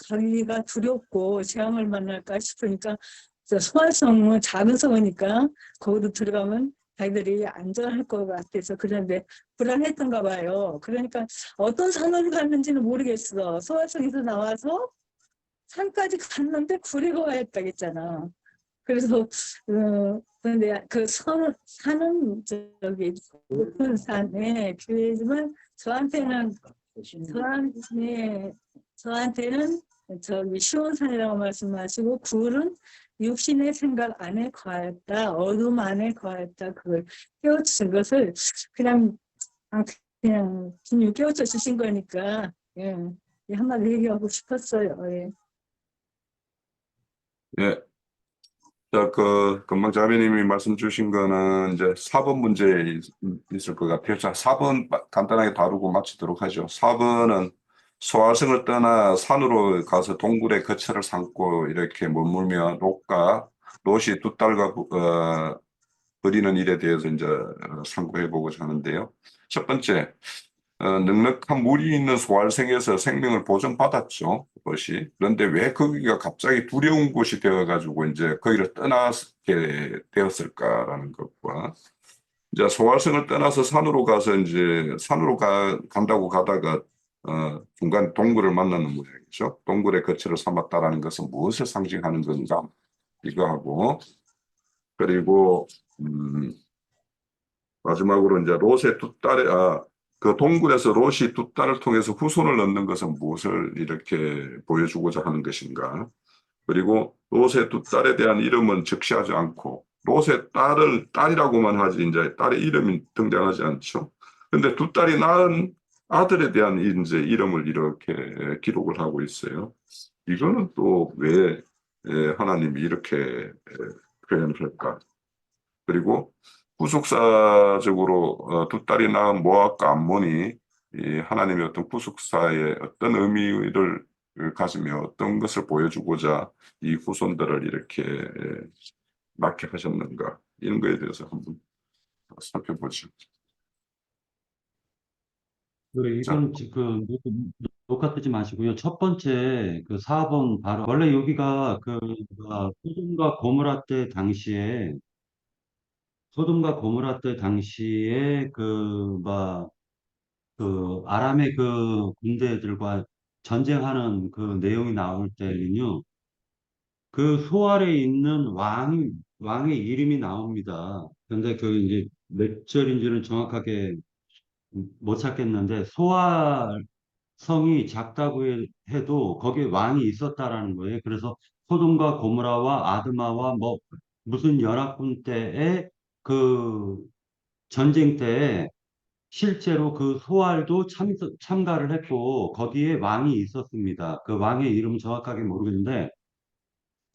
S7: 가기가 두렵고 재앙을 만날까 싶으니까, 소알성은 작은 성이니까 거기로 들어가면 자기들이 안전할 것 같아서 그런데 불안했던가 봐요. 그러니까 어떤 산을 갔는지는 모르겠어. 소알성에서 나와서 산까지 갔는데 굴에 거하였다고 했잖아. 그래서 근데 그 산은 저기 높은 산에 교회지만 저한테는 저기 쉬운 산이라고 말씀하시고, 굴은 육신의 생각 안에 거하였다, 어둠 안에 거하였다, 그걸 깨우치신 것을 그냥 주님 깨우쳐 주신 거니까, 한마디 얘기하고 싶었어요.
S1: 예. 자, 금방 자매님이 말씀 주신 거는 이제 4번 문제 있을 것 같아요. 자, 4번 간단하게 다루고 마치도록 하죠. 4번은 소알성을 떠나 산으로 가서 동굴에 거처를 삼고 이렇게 머물며 롯이 두 딸과 벌이는 일에 대해서 이제 상고해 보고자 하는데요. 첫 번째, 넉넉한 물이 있는 소알성에서 생명을 보존받았죠, 롯이. 그런데 왜 거기가 갑자기 두려운 곳이 되어가지고 이제 거기를 떠나게 되었을까라는 것과, 이제 소활성을 떠나서 산으로 가서 이제 간다고 가다가 중간 동굴을 만나는 모양이죠. 동굴의 거처를 삼았다라는 것은 무엇을 상징하는 건가? 이거하고 그리고 마지막으로 이제 롯의 두 딸의 그 동굴에서 롯이 두 딸을 통해서 후손을 얻는 것은 무엇을 이렇게 보여주고자 하는 것인가? 그리고 롯의 두 딸에 대한 이름은 적시하지 않고 롯의 딸이라고만 하지 이제 딸의 이름이 등장하지 않죠. 근데 두 딸이 낳은 아들에 대한 이제 이름을 이렇게 기록을 하고 있어요. 이거는 또 왜 하나님이 이렇게 표현을 할까? 그리고 후속사적으로 두 딸이 낳은 모압과 암몬이 이 하나님의 어떤 후속사의 어떤 의미를 가지며 어떤 것을 보여주고자 이 후손들을 이렇게 낳게 하셨는가 이런 거에 대해서 한번 살펴보죠.
S2: 그래,
S1: 자,
S2: 이건 지금 녹화 뜨지 마시고요. 첫 번째 그 4번 바로 원래 여기가 소돔과 고모라 때 당시에 아람의 그 군대들과 전쟁하는 그 내용이 나올 때는요. 그 소알에 있는 왕의 이름이 나옵니다. 근데 그 이제 몇 절인지는 정확하게 못 찾겠는데 소알 성이 작다고 해도 거기에 왕이 있었다라는 거예요. 그래서 소돔과 고모라와 아드마와 뭐 무슨 연합군 때의 그 전쟁 때에 실제로 그 소알도 참가를 했고 거기에 왕이 있었습니다. 그 왕의 이름 정확하게 모르겠는데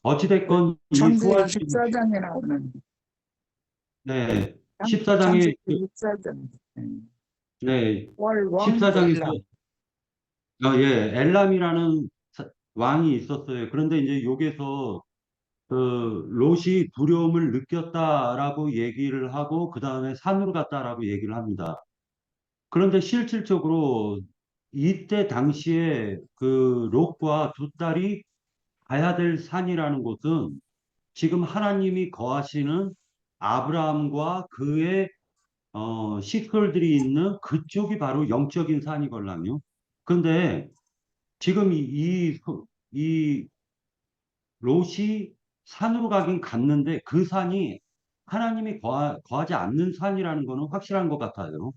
S2: 어찌됐건 이
S6: 창세기
S2: 소알
S6: 14장에 나오는
S2: 네 14장에
S6: 창세기 14장
S2: 네
S6: 월왕
S2: 14장에서
S6: 엘람
S2: 예 엘람이라는 왕이 있었어요. 그런데 이제 여기서 그 롯이 두려움을 느꼈다라고 얘기를 하고 그 다음에 산으로 갔다라고 얘기를 합니다. 그런데 실질적으로 이때 당시에 그 롯과 두 딸이 가야 될 산이라는 곳은 지금 하나님이 거하시는 아브라함과 그의 시설들이 있는 그쪽이 바로 영적인 산이걸랑요. 근데 지금 이 롯이 산으로 가긴 갔는데 그 산이 하나님이 거하지 않는 산이라는 거는 확실한 것 같아요.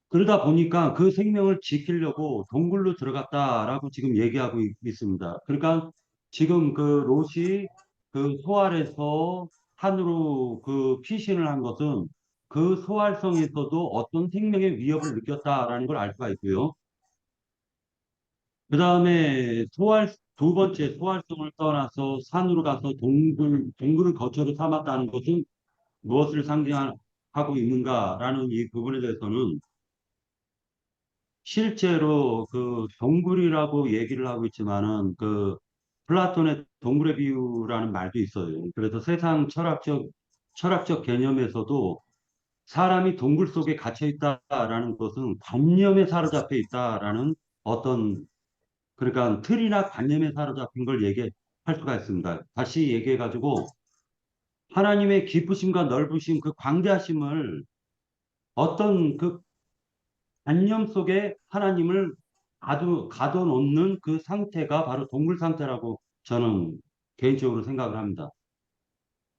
S2: 그러다 보니까 그 생명을 지키려고 동굴로 들어갔다라고 지금 얘기하고 있습니다. 그러니까 지금 그 롯이 그 소알에서 산으로 그 피신을 한 것은 그 소알성에서도 어떤 생명의 위협을 느꼈다라는 걸 알 수가 있고요. 그 다음에 두 번째 소활성을 떠나서 산으로 가서 동굴을 거처로 삼았다는 것은 무엇을 상징하고 있는가라는 이 부분에 대해서는 실제로 그 동굴이라고 얘기를 하고 있지만은 그 플라톤의 동굴의 비유라는 말도 있어요. 그래서 세상 철학적 개념에서도 사람이 동굴 속에 갇혀 있다라는 것은 관념에 사로잡혀 있다라는 어떤 그러니까 틀이나 관념에 사로잡힌 걸 얘기할 수가 있습니다. 다시 얘기해가지고 하나님의 깊으심과 넓으심, 그 광대하심을 어떤 그 관념 속에 하나님을 가둬놓는 그 상태가 바로 동굴 상태라고 저는 개인적으로 생각을 합니다.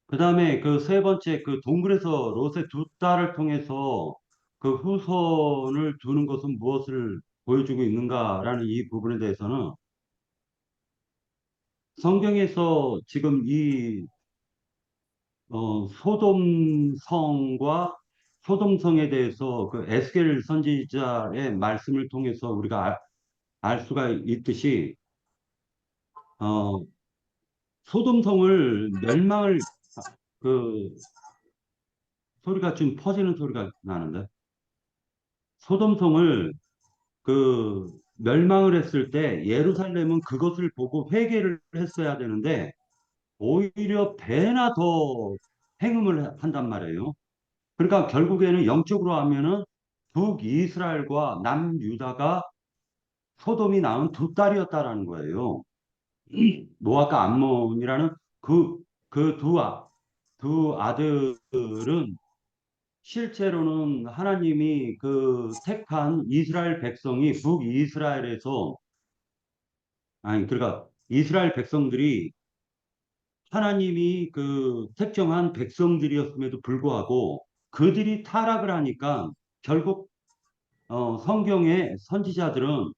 S2: 그 다음에 그 세 번째 그 동굴에서 롯의 두 딸을 통해서 그 후손을 두는 것은 무엇을 보여주고 있는가라는 이 부분에 대해서는 성경에서 지금 이 소돔성과 소돔성에 대해서 그 에스겔 선지자의 말씀을 통해서 우리가 알 수가 있듯이 어, 소돔성을 그 소리가 좀 퍼지는 소리가 나는데 소돔성을 그 멸망을 했을 때 예루살렘은 그것을 보고 회개를 했어야 되는데 오히려 배나 더 행음을 한단 말이에요. 그러니까 결국에는 영적으로 하면은 북이스라엘과 남유다가 소돔이 낳은 두 딸이었다라는 거예요. 모압과 암몬이라는 그 두 아들은 실제로는 하나님이 그 택한 이스라엘 백성이 북이스라엘에서, 아니, 그러니까 이스라엘 백성들이 하나님이 그 택정한 백성들이었음에도 불구하고 그들이 타락을 하니까 결국 성경의 선지자들은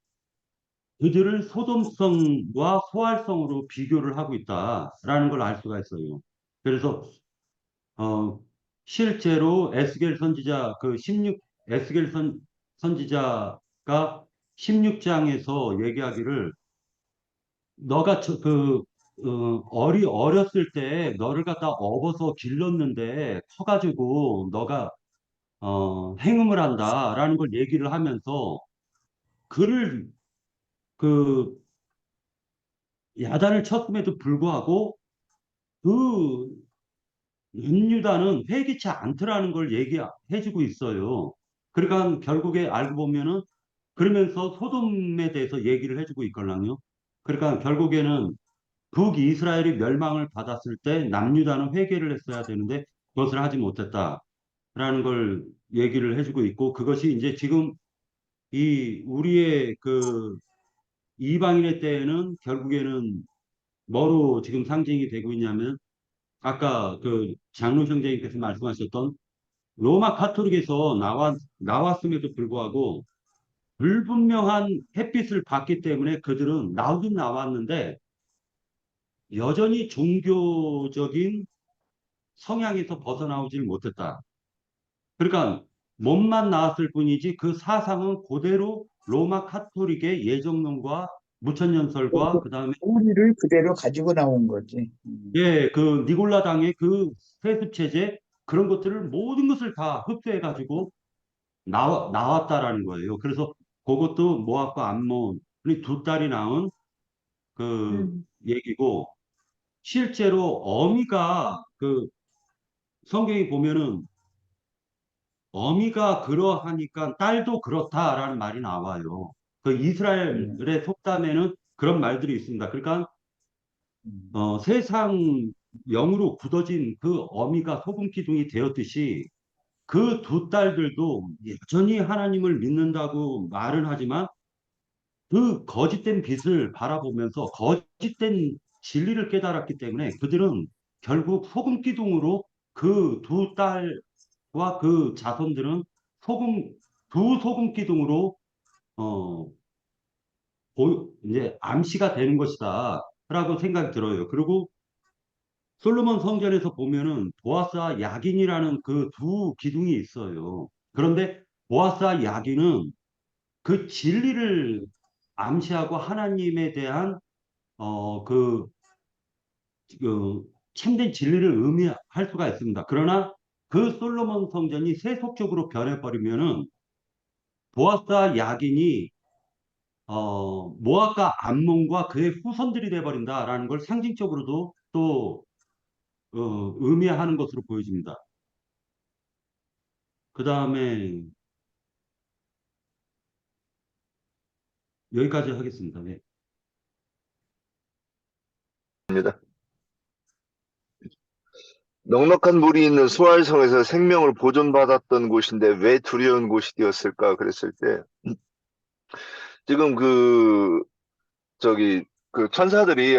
S2: 그들을 소돔성과 소알성으로 비교를 하고 있다라는 걸 알 수가 있어요. 그래서 어, 실제로 에스겔 선지자 에스겔 선지자가 16장에서 얘기하기를 너가 어렸을 때 너를 갖다 업어서 길렀는데 커가지고 너가 행음을 한다라는 걸 얘기를 하면서 그를 그 야단을 쳤음에도 불구하고 그 윤유다는 회개치 않더라는 걸 얘기해주고 있어요. 그러니까 결국에 알고 보면은 그러면서 소돔에 대해서 얘기를 해주고 있걸랑요. 그러니까 결국에는 북이스라엘이 멸망을 받았을 때 남유다는 회개를 했어야 되는데 그것을 하지 못했다라는 걸 얘기를 해주고 있고, 그것이 이제 지금 이 우리의 그 이방인의 때에는 결국에는 뭐로 지금 상징이 되고 있냐면 아까 그 장로 형제님께서 말씀하셨던 로마 카톨릭에서 나왔음에도 불구하고 불분명한 햇빛을 받기 때문에 그들은 나오긴 나왔는데 여전히 종교적인 성향에서 벗어나오질 못했다. 그러니까 몸만 나왔을 뿐이지 그 사상은 그대로 로마 카톨릭의 예정론과 무천년설과 그다음에
S6: 우리를 그대로 가지고 나온 거지.
S2: 예, 그 니골라당의 그 세습 체제 그런 것들을 모든 것을 다 흡수해 가지고 나왔다라는 거예요. 그래서 그것도 모압과 암몬 두 딸이 낳은 그
S7: 음.
S2: 얘기고, 실제로 어미가 그 성경에 보면은 어미가 그러하니까 딸도 그렇다라는 말이 나와요. 그 이스라엘의 속담에는 그런 말들이 있습니다. 그러니까 세상 영으로 굳어진 그 어미가 소금 기둥이 되었듯이 그 두 딸들도 여전히 하나님을 믿는다고 말은 하지만 그 거짓된 빛을 바라보면서 거짓된 진리를 깨달았기 때문에 그들은 결국 소금 기둥으로 그 두 딸과 그 자손들은 소금 두 소금 기둥으로 어 이제 암시가 되는 것이다라고 생각이 들어요. 그리고 솔로몬 성전에서 보면은 보아스와 야긴이라는 그 두 기둥이 있어요. 그런데 보아스와 야긴은 그 진리를 암시하고 하나님에 대한 어, 그, 그 참된 진리를 의미할 수가 있습니다. 그러나 그 솔로몬 성전이 세속적으로 변해버리면은 보아스와 야긴이 모압과 암몬과 그의 후손들이 돼버린다라는 걸 상징적으로도 또 의미하는 것으로 보여집니다. 그 다음에 여기까지 하겠습니다. 네.
S5: 넉넉한 물이 있는 소알성에서 생명을 보존받았던 곳인데 왜 두려운 곳이 되었을까 그랬을 때, 지금 그 천사들이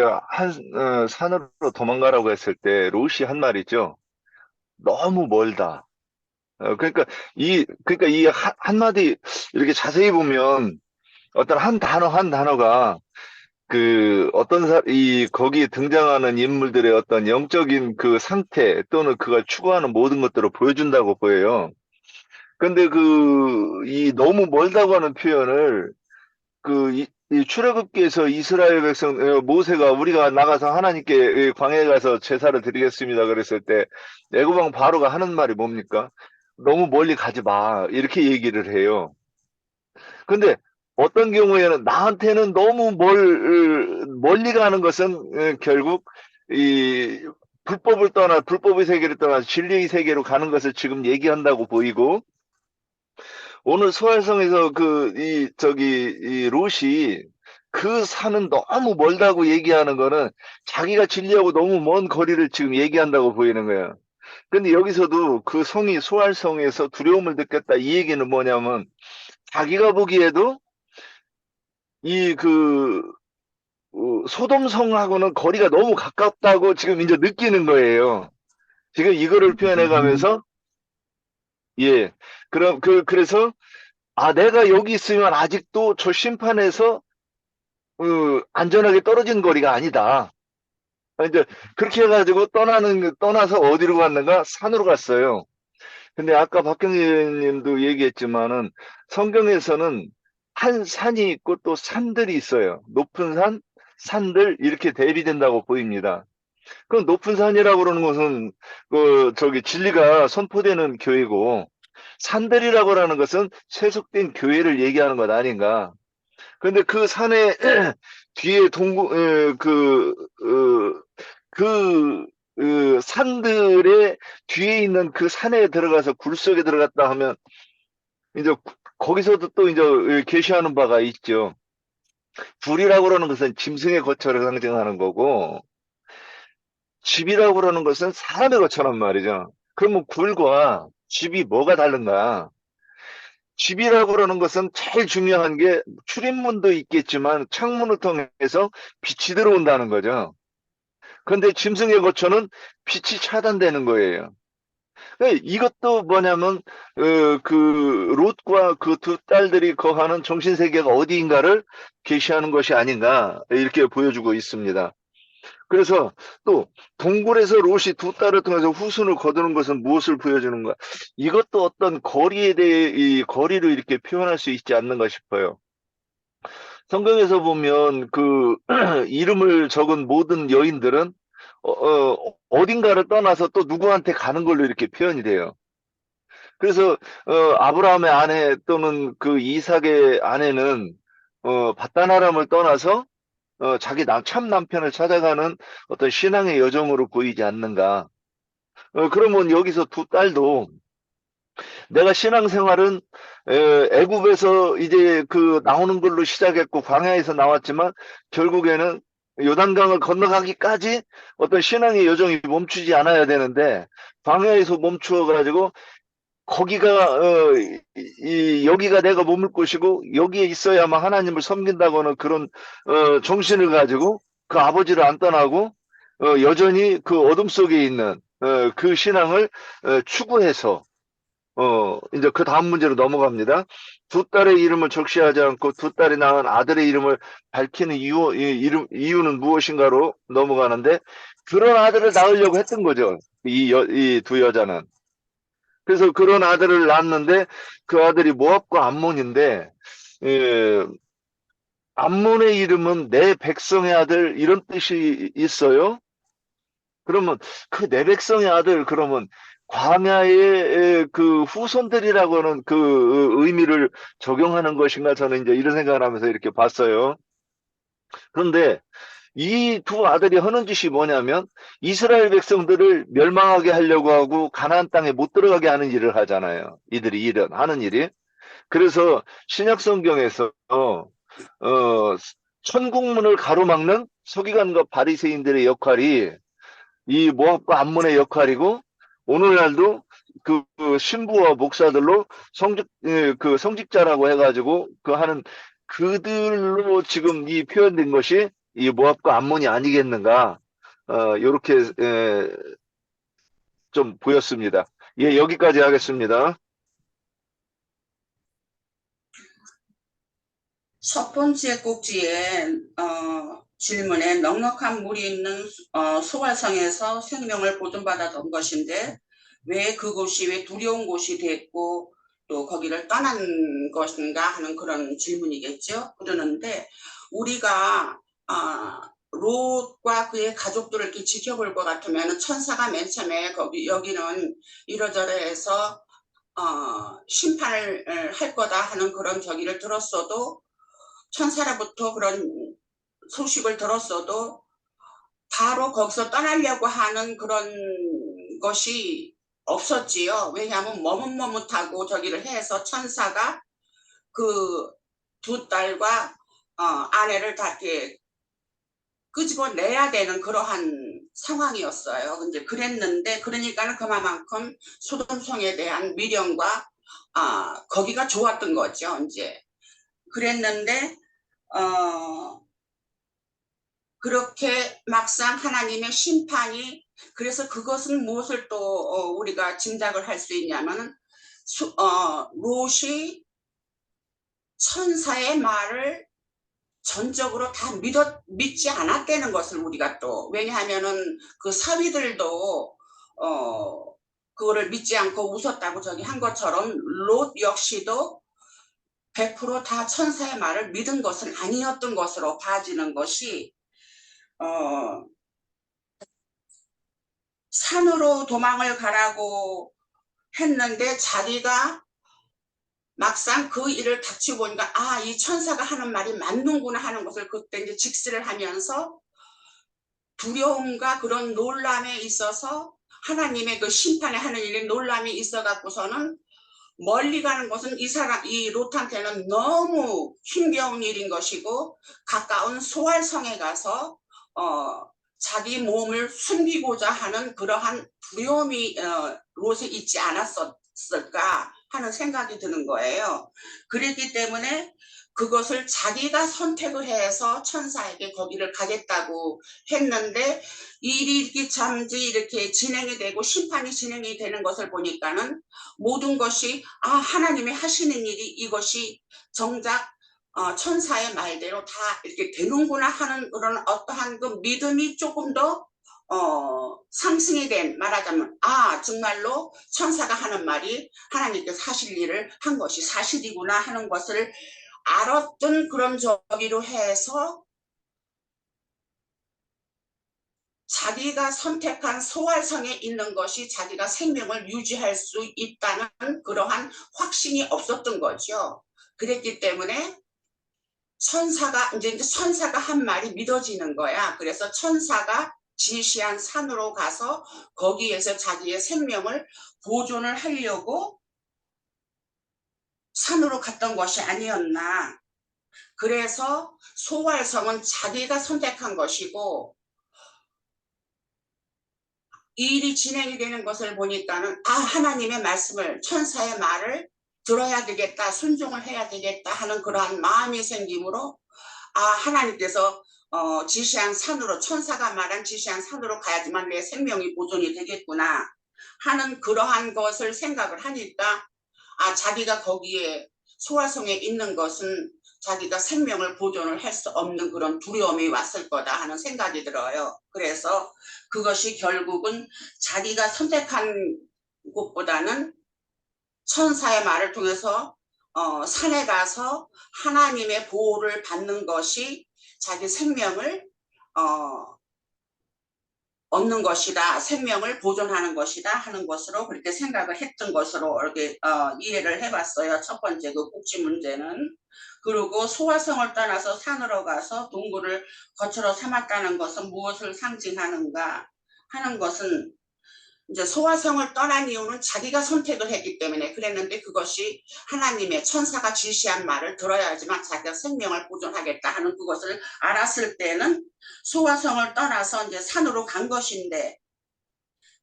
S5: 산으로 도망가라고 했을 때 롯이 한 말이죠. 너무 멀다. 그러니까 이 한마디 이렇게 자세히 보면 어떤 한 단어가 거기에 등장하는 인물들의 어떤 영적인 그 상태 또는 그걸 추구하는 모든 것들을 보여준다고 보여요. 근데 이 너무 멀다고 하는 표현을 이 출애굽기에서 이스라엘 백성 모세가 우리가 나가서 하나님께 광야에 가서 제사를 드리겠습니다 그랬을 때 애굽왕 바로가 하는 말이 뭡니까? 너무 멀리 가지 마 이렇게 얘기를 해요. 근데 어떤 경우에는 나한테는 너무 멀리 가는 것은 결국 이 불법의 세계를 떠나 진리의 세계로 가는 것을 지금 얘기한다고 보이고, 오늘 소활성에서 이 롯이 그 산은 너무 멀다고 얘기하는 거는 자기가 진리하고 너무 먼 거리를 지금 얘기한다고 보이는 거예요. 근데 여기서도 그 성이 소알성에서 두려움을 느꼈다. 이 얘기는 뭐냐면 자기가 보기에도 이 소돔성하고는 거리가 너무 가깝다고 지금 이제 느끼는 거예요. 지금 이거를 표현해 가면서 예. 그래서 내가 여기 있으면 아직도 저 심판에서 안전하게 떨어진 거리가 아니다. 이제 그렇게 해가지고 떠나서 어디로 갔는가? 산으로 갔어요. 근데 아까 박경진 님도 얘기했지만은 성경에서는 한 산이 있고 또 산들이 있어요. 높은 산, 산들 이렇게 대비된다고 보입니다. 그럼 높은 산이라고 그러는 것은 진리가 선포되는 교회고 산들이라고 하는 것은 세속된 교회를 얘기하는 것 아닌가. 근데 그 산의 뒤에 산들의 뒤에 있는 그 산에 들어가서 굴 속에 들어갔다 하면 이제 거기서도 또 이제 계시하는 바가 있죠. 굴이라고 그러는 것은 짐승의 거처를 상징하는 거고 집이라고 그러는 것은 사람의 거처란 말이죠. 그러면 굴과 집이 뭐가 다른가? 집이라고 그러는 것은 제일 중요한 게 출입문도 있겠지만 창문을 통해서 빛이 들어온다는 거죠. 그런데 짐승의 거처는 빛이 차단되는 거예요. 이것도 뭐냐면 롯과 그 두 딸들이 거하는 정신세계가 어디인가를 계시하는 것이 아닌가 이렇게 보여주고 있습니다. 그래서 또 동굴에서 롯이 두 딸을 통해서 후손을 거두는 것은 무엇을 보여주는가? 이것도 어떤 거리에 대해 이 거리를 이렇게 표현할 수 있지 않는가 싶어요. 성경에서 보면 이름을 적은 모든 여인들은 어딘가를 떠나서 또 누구한테 가는 걸로 이렇게 표현이 돼요. 그래서 아브라함의 아내 또는 그 이삭의 아내는 밧단아람을 떠나서 자기 참 남편을 찾아가는 어떤 신앙의 여정으로 보이지 않는가. 그러면 여기서 두 딸도 내가 신앙생활은 애굽에서 이제 나오는 걸로 시작했고 광야에서 나왔지만 결국에는 요단강을 건너가기까지 어떤 신앙의 여정이 멈추지 않아야 되는데 광야에서 멈추어 가지고 거기가 여기가 내가 머물 곳이고 여기에 있어야만 하나님을 섬긴다고는 그런 정신을 가지고 그 아버지를 안 떠나고 여전히 그 어둠 속에 있는 그 신앙을 추구해서 이제 그 다음 문제로 넘어갑니다. 두 딸의 이름을 적시하지 않고 두 딸이 낳은 아들의 이름을 밝히는 이유는 무엇인가로 넘어가는데 그런 아들을 낳으려고 했던 거죠. 이 두 여자는. 그래서 그런 아들을 낳았는데 그 아들이 모압과 암몬인데 암몬의 이름은 내 백성의 아들 이런 뜻이 있어요. 그러면 그 내 백성의 아들 그러면 광야의 그 후손들이라고 하는 그 의미를 적용하는 것인가 저는 이제 이런 생각을 하면서 이렇게 봤어요. 그런데 이 두 아들이 하는 짓이 뭐냐면 이스라엘 백성들을 멸망하게 하려고 하고 가나안 땅에 못 들어가게 하는 일을 하잖아요. 이들이 하는 일이. 그래서 신약 성경에서 천국문을 가로막는 서기관과 바리새인들의 역할이 이 모압과 암몬의 역할이고 오늘날도 그 신부와 목사들로 성직자라고 해가지고 하는 그들로 지금 이 표현된 것이 이 모압과 암몬이 아니겠는가 요렇게 좀 보였습니다. 예, 여기까지 하겠습니다.
S3: 첫 번째 꼭지에 질문에 넉넉한 물이 있는 소활성에서 생명을 보존받았던 것인데 왜 그곳이 왜 두려운 곳이 됐고 또 거기를 떠난 것인가 하는 그런 질문이겠죠. 그러는데 우리가 롯과 그의 가족들을 이렇게 지켜볼 것 같으면 천사가 맨 처음에 여기는 이러저러해서 심판을 할 거다 하는 그런 저기를 들었어도 천사로부터 그런 소식을 들었어도 바로 거기서 떠나려고 하는 그런 것이 없었지요. 왜냐하면 머뭇머뭇하고 저기를 해서 천사가 그 두 딸과 아내를 다 이렇게 끄집어내야 되는 그러한 상황이었어요. 근데 그랬는데 그러니까는 그만큼 소돔성에 대한 미련과 거기가 좋았던 거죠. 이제 그랬는데 그렇게 막상 하나님의 심판이 그래서 그것은 무엇을 또 우리가 짐작을 할 수 있냐면은 롯이 천사의 말을 전적으로 다 믿지 않았다는 것을 우리가 또 왜냐하면은 그 사위들도 그거를 믿지 않고 웃었다고 저기 한 것처럼 롯 역시도 100% 다 천사의 말을 믿은 것은 아니었던 것으로 봐지는 것이 산으로 도망을 가라고 했는데 자기가 막상 그 일을 닥치고 보니까 이 천사가 하는 말이 맞는구나 하는 것을 그때 이제 직시를 하면서 두려움과 그런 놀람에 있어서 하나님의 그 심판에 하는 일에 놀람이 있어 갖고서는 멀리 가는 것은 이 롯한테는 너무 힘겨운 일인 것이고 가까운 소알성에 가서 자기 몸을 숨기고자 하는 그러한 두려움이 롯에 있지 않았었을까 하는 생각이 드는 거예요. 그랬기 때문에 그것을 자기가 선택을 해서 천사에게 거기를 가겠다고 했는데 일이 이렇게 진행이 되고 심판이 진행이 되는 것을 보니까는 모든 것이 하나님이 하시는 일이 이것이 정작 천사의 말대로 다 이렇게 되는구나 하는 그런 어떠한 그 믿음이 조금 더 상승이 된 말하자면 정말로 천사가 하는 말이 하나님께서 하실 일을 한 것이 사실이구나 하는 것을 알았던 그런 저기로 해서 자기가 선택한 소알성에 있는 것이 자기가 생명을 유지할 수 있다는 그러한 확신이 없었던 거죠. 그랬기 때문에 천사가 한 말이 믿어지는 거야. 그래서 천사가 지시한 산으로 가서 거기에서 자기의 생명을 보존을 하려고 산으로 갔던 것이 아니었나. 그래서 소활성은 자기가 선택한 것이고 일이 진행이 되는 것을 보니까는 하나님의 말씀을 천사의 말을 들어야 되겠다, 순종을 해야 되겠다 하는 그러한 마음이 생기므로 하나님께서 지시한 산으로 천사가 말한 지시한 산으로 가야지만 내 생명이 보존이 되겠구나 하는 그러한 것을 생각을 하니까 자기가 거기에 소화성에 있는 것은 자기가 생명을 보존을 할 수 없는 그런 두려움이 왔을 거다 하는 생각이 들어요. 그래서 그것이 결국은 자기가 선택한 곳보다는 천사의 말을 통해서 산에 가서 하나님의 보호를 받는 것이 자기 생명을 얻는 것이다, 생명을 보존하는 것이다 하는 것으로 그렇게 생각을 했던 것으로 이렇게 이해를 해봤어요. 첫 번째 그 꼭지 문제는. 그리고 소화성을 떠나서 산으로 가서 동굴을 거처로 삼았다는 것은 무엇을 상징하는가 하는 것은 이제 소화성을 떠난 이유는 자기가 선택을 했기 때문에 그랬는데 그것이 하나님의 천사가 지시한 말을 들어야지만 자기가 생명을 보존하겠다 하는 그것을 알았을 때는 소화성을 떠나서 이제 산으로 간 것인데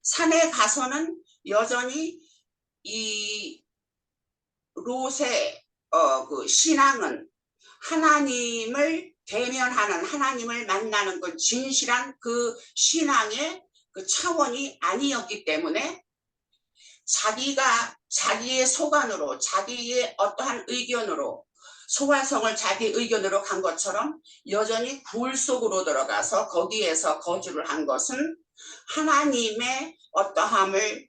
S3: 산에 가서는 여전히 이 롯의 그 신앙은 하나님을 대면하는 하나님을 만나는 그 진실한 그 신앙의 그 차원이 아니었기 때문에 자기가 자기의 소관으로 자기의 어떠한 의견으로 소화성을 자기 의견으로 간 것처럼 여전히 굴 속으로 들어가서 거기에서 거주를 한 것은 하나님의 어떠함을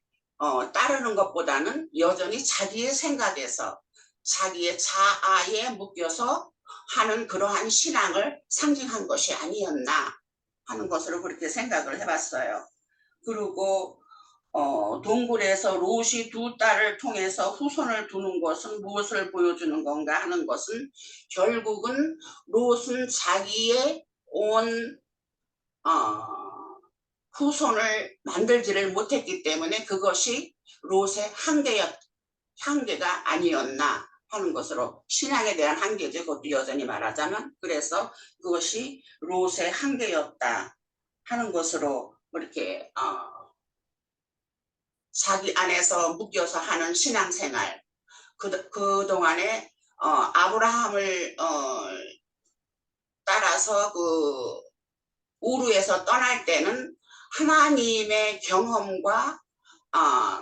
S3: 따르는 것보다는 여전히 자기의 생각에서 자기의 자아에 묶여서 하는 그러한 신앙을 상징한 것이 아니었나 하는 것으로 그렇게 생각을 해봤어요. 그리고 동굴에서 롯이 두 딸을 통해서 후손을 두는 것은 무엇을 보여주는 건가 하는 것은 결국은 롯은 자기의 온 후손을 만들지를 못했기 때문에 그것이 롯의 한계가 아니었나 하는 것으로 신앙에 대한 한계죠. 그것도 여전히 말하자면 그래서 그것이 롯의 한계였다 하는 것으로 그렇게 자기 안에서 묶여서 하는 신앙생활, 그동안에 아브라함을 따라서 그 우르에서 떠날 때는 하나님의 경험과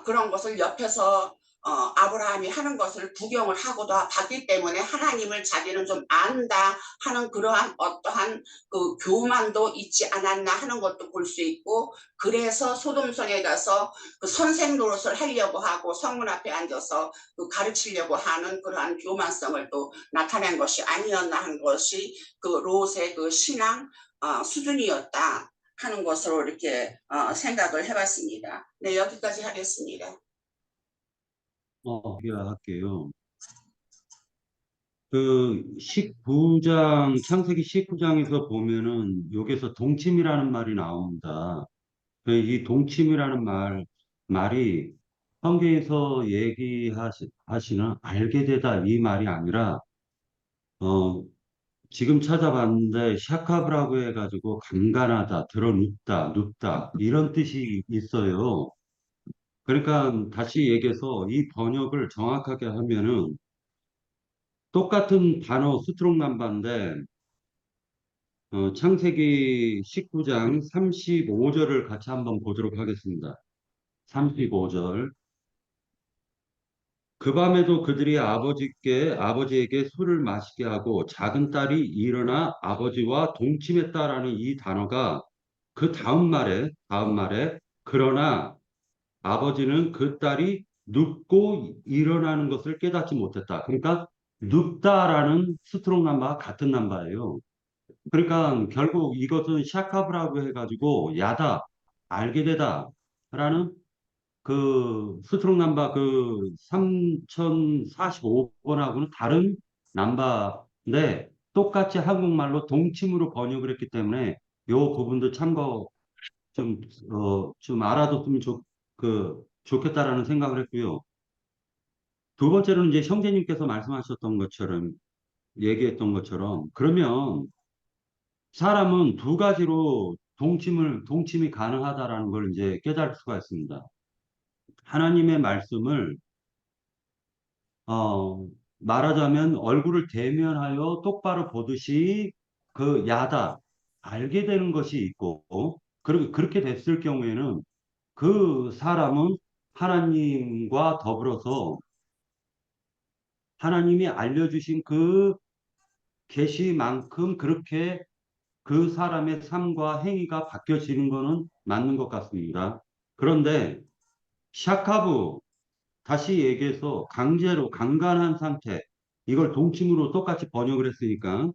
S3: 그런 것을 옆에서 아브라함이 하는 것을 구경을 하고도 봤기 때문에 하나님을 자기는 좀 안다 하는 그러한 어떠한 그 교만도 있지 않았나 하는 것도 볼 수 있고, 그래서 소돔성에 가서 그 선생 노릇을 하려고 하고 성문 앞에 앉아서 그 가르치려고 하는 그러한 교만성을 또 나타낸 것이 아니었나 하는 것이 그 롯의 그 신앙 수준이었다 하는 것으로 이렇게 생각을 해봤습니다. 네, 여기까지 하겠습니다.
S2: 할게요. 그 19장, 창세기 19장에서 보면은 여기서 동침이라는 말이 나옵니다. 이 동침이라는 말이 성경에서 얘기하시는 알게 되다 이 말이 아니라, 지금 찾아봤는데 샤카브라고 해가지고 간간하다, 눕다 이런 뜻이 있어요. 그러니까 다시 얘기해서 이 번역을 정확하게 하면은 똑같은 단어 스트롱 남바인데, 창세기 19장 35절을 같이 한번 보도록 하겠습니다. 35절. 그 밤에도 그들이 아버지에게 술을 마시게 하고 작은 딸이 일어나 아버지와 동침했다라는 이 단어가 그 다음 말에 그러나 아버지는 그 딸이 눕고 일어나는 것을 깨닫지 못했다. 그러니까 눕다라는 스트롱 남바와 같은 남바예요. 그러니까 결국 이것은 샤카브라고 해가지고 야다, 알게 되다라는 그 스트롱 남바 그 3045번하고는 다른 남바인데 똑같이 한국말로 동침으로 번역을 했기 때문에 요 부분도 참고 좀 알아뒀으면 좋겠다라는 생각을 했고요. 두 번째로는 이제 형제님께서 말씀하셨던 것처럼 얘기했던 것처럼 그러면 사람은 두 가지로 동침이 가능하다라는 걸 이제 깨달을 수가 있습니다. 하나님의 말씀을 말하자면 얼굴을 대면하여 똑바로 보듯이 그 야다 알게 되는 것이 있고, 그렇게 됐을 경우에는 그 사람은 하나님과 더불어서 하나님이 알려주신 그 계시만큼 그렇게 그 사람의 삶과 행위가 바뀌어지는 것은 맞는 것 같습니다. 그런데 샤카브, 다시 얘기해서 강제로 강간한 상태, 이걸 동침으로 똑같이 번역을 했으니까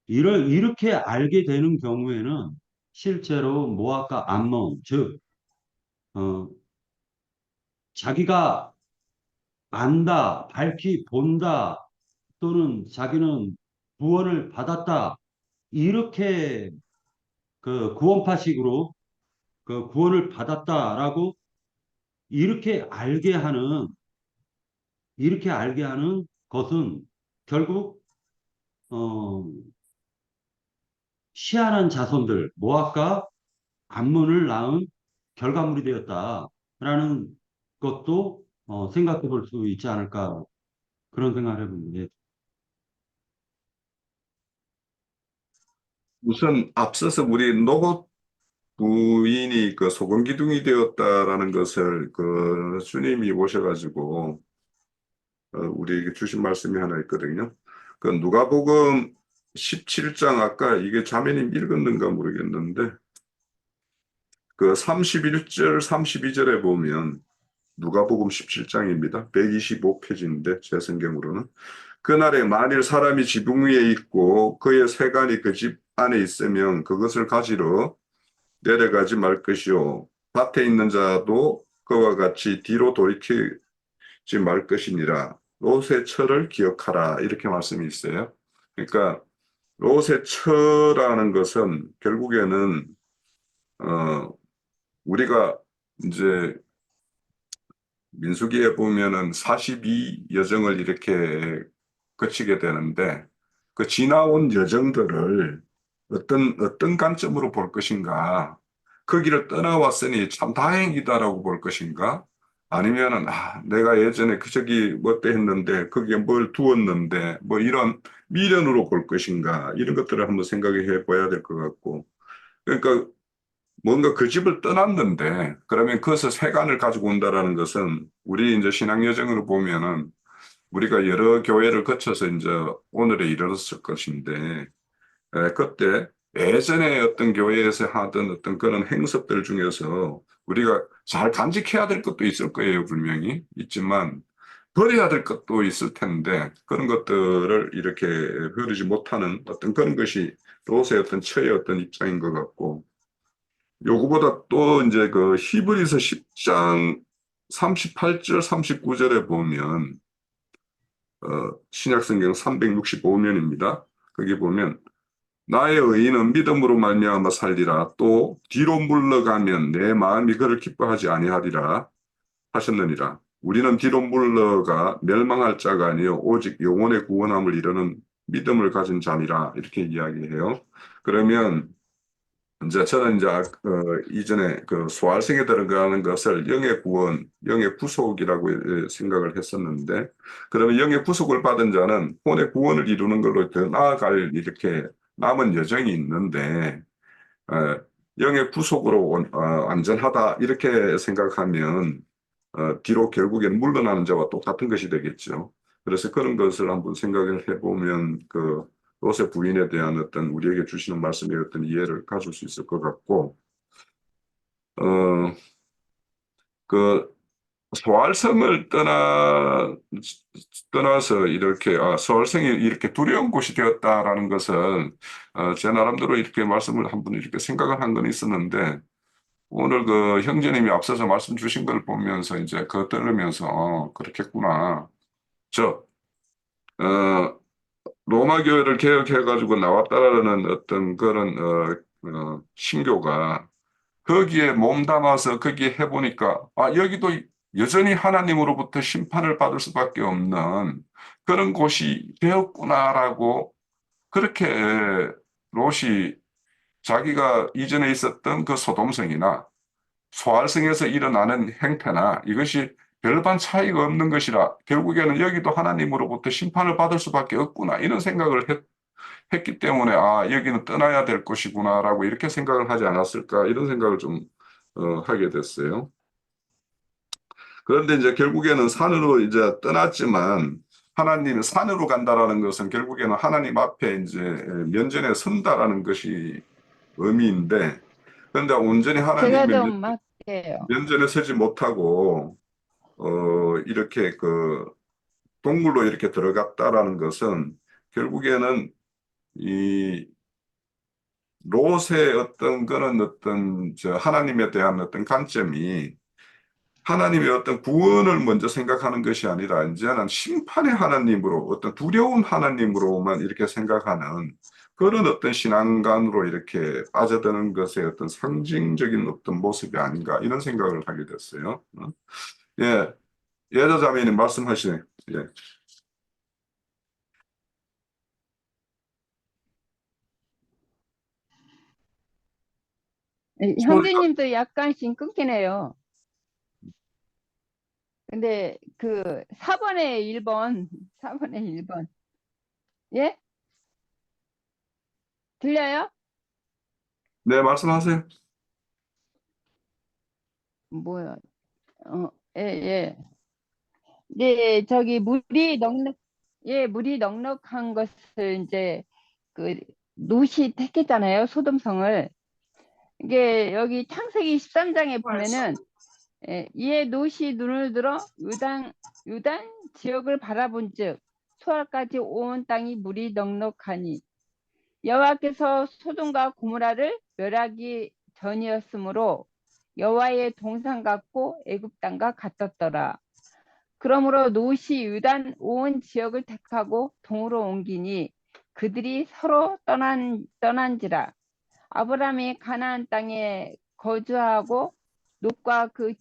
S2: 이렇게 알게 되는 경우에는 실제로 모압과 암몬, 즉 자기가 안다, 밝히 본다, 또는 자기는 구원을 받았다, 이렇게 그 구원파식으로 그 구원을 받았다라고 이렇게 알게 하는 것은 결국 희한한 자손들 모압과 암몬을 낳은 결과물이 되었다라는 것도 생각해 볼 수 있지 않을까, 그런 생각을 해봅니다.
S1: 우선 앞서서 우리 노got 부인이 그 소금 기둥이 되었다라는 것을 그 주님이 오셔가지고 우리에게 주신 말씀이 하나 있거든요. 그 누가복음 17장, 아까 이게 자매님 읽었는가 모르겠는데 그 31절 32절에 보면, 누가복음 17장입니다. 125페이지인데 제 성경으로는, 그날에 만일 사람이 지붕 위에 있고 그의 세간이 그 집 안에 있으면 그것을 가지러 내려가지 말 것이요 밭에 있는 자도 그와 같이 뒤로 돌이키지 말 것이니라. 롯의 처를 기억하라, 이렇게 말씀이 있어요. 그러니까 롯의 처라는 것은 결국에는 우리가 이제 민수기에 보면은 42여정을 이렇게 거치게 되는데, 그 지나온 여정들을 어떤 관점으로 볼 것인가, 거기를 떠나왔으니 참 다행이다라고 볼 것인가? 아니면은 내가 예전에 저기 뭐 때 했는데 거기에 뭘 두었는데 뭐 이런 미련으로 볼 것인가? 이런 것들을 한번 생각해 봐야 될 것 같고. 그러니까 뭔가 그 집을 떠났는데 그러면 그것을 세간을 가지고 온다라는 것은 우리 이제 신앙 여정으로 보면은 우리가 여러 교회를 거쳐서 이제 오늘에 이르렀을 것인데 그때 예전에 어떤 교회에서 하던 어떤 그런 행습들 중에서 우리가 잘 간직해야 될 것도 있을 거예요. 분명히 있지만 버려야 될 것도 있을 텐데 그런 것들을 이렇게 버리지 못하는 어떤 그런 것이 롯의 어떤 처의 어떤 입장인 것 같고, 요거보다 또 이제 그 히브리서 10장 38절 39절에 보면 신약성경 365면입니다. 거기 보면 나의 의인은 믿음으로 말미암아 살리라. 또 뒤로 물러가면 내 마음이 그를 기뻐하지 아니하리라 하셨느니라. 우리는 뒤로 물러가 멸망할 자가 아니요 오직 영혼의 구원함을 이루는 믿음을 가진 자니라. 이렇게 이야기해요. 그러면 이제 저는 이제 이전에 그 소활생에 들어가는 것을 영의 구원, 영의 구속이라고 생각을 했었는데, 그러면 영의 구속을 받은 자는 혼의 구원을 이루는 걸로 더 나아갈 이렇게 남은 여정이 있는데, 영의 구속으로 안전하다 이렇게 생각하면 뒤로 결국엔 물러나는 자와 똑같은 것이 되겠죠. 그래서 그런 것을 한번 생각을 해보면 그 롯의 부인에 대한 어떤 우리에게 주시는 말씀의 어떤 이해를 가질 수 있을 것 같고, 그 소알성을 떠나서 이렇게 소알성이 이렇게 두려운 곳이 되었다라는 것은 제 나름대로 이렇게 말씀을 한번 이렇게 생각을 한 건 있었는데, 오늘 그 형제님이 앞서서 말씀 주신 걸 보면서 이제 그거 들으면서 그렇겠구나. 로마 교회를 개혁해가지고 나왔다라는 어떤 그런 신교가 거기에 몸담아서 거기에 해보니까 여기도 여전히 하나님으로부터 심판을 받을 수밖에 없는 그런 곳이 되었구나라고, 그렇게 롯이 자기가 이전에 있었던 그 소돔성이나 소알성에서 일어나는 행태나 이것이 별반 차이가 없는 것이라 결국에는 여기도 하나님으로부터 심판을 받을 수밖에 없구나 이런 생각을 했기 때문에 여기는 떠나야 될 것이구나라고 이렇게 생각을 하지 않았을까 이런 생각을 좀 하게 됐어요. 그런데 이제 결국에는 산으로 이제 떠났지만, 하나님 산으로 간다라는 것은 결국에는 하나님 앞에 이제 면전에 선다라는 것이 의미인데, 그런데 온전히
S4: 제가
S1: 하나님의
S4: 좀 할게요.
S1: 면전에 서지 못하고 이렇게 그 동굴로 이렇게 들어갔다라는 것은 결국에는 이 롯의 어떤 그런 어떤 하나님에 대한 어떤 관점이 하나님의 어떤 구원을 먼저 생각하는 것이 아니라 이제는 심판의 하나님으로, 어떤 두려운 하나님으로만 이렇게 생각하는 그런 어떤 신앙관으로 이렇게 빠져드는 것의 어떤 상징적인 어떤 모습이 아닌가 이런 생각을 하게 됐어요. 예, 예자자매님 말씀하시네. 예.
S4: 형제님도 약간씩 끊기네요. 근데 그 4번에 1번, 4번에 1번. 예? 들려요?
S1: 네, 말씀하세요.
S4: 뭐야? 예, 예. 네, 저기 물이 넉넉한 것을 이제 그 롯이 택했잖아요. 소돔성을. 이게 여기 창세기 13장에 보면은 이에 롯이 눈을 들어 유단 지역을 바라본즉 소알까지 온 땅이 물이 넉넉하니 여호와께서 소돔과 고모라를 멸하기 전이었으므로 여호와의 동산 같고 애굽 땅과 같았더라. 그러므로 롯이 유단 온 지역을 택하고 동으로 옮기니 그들이 서로 떠난지라. 아브라함이 가나안 땅에 거주하고 롯과 그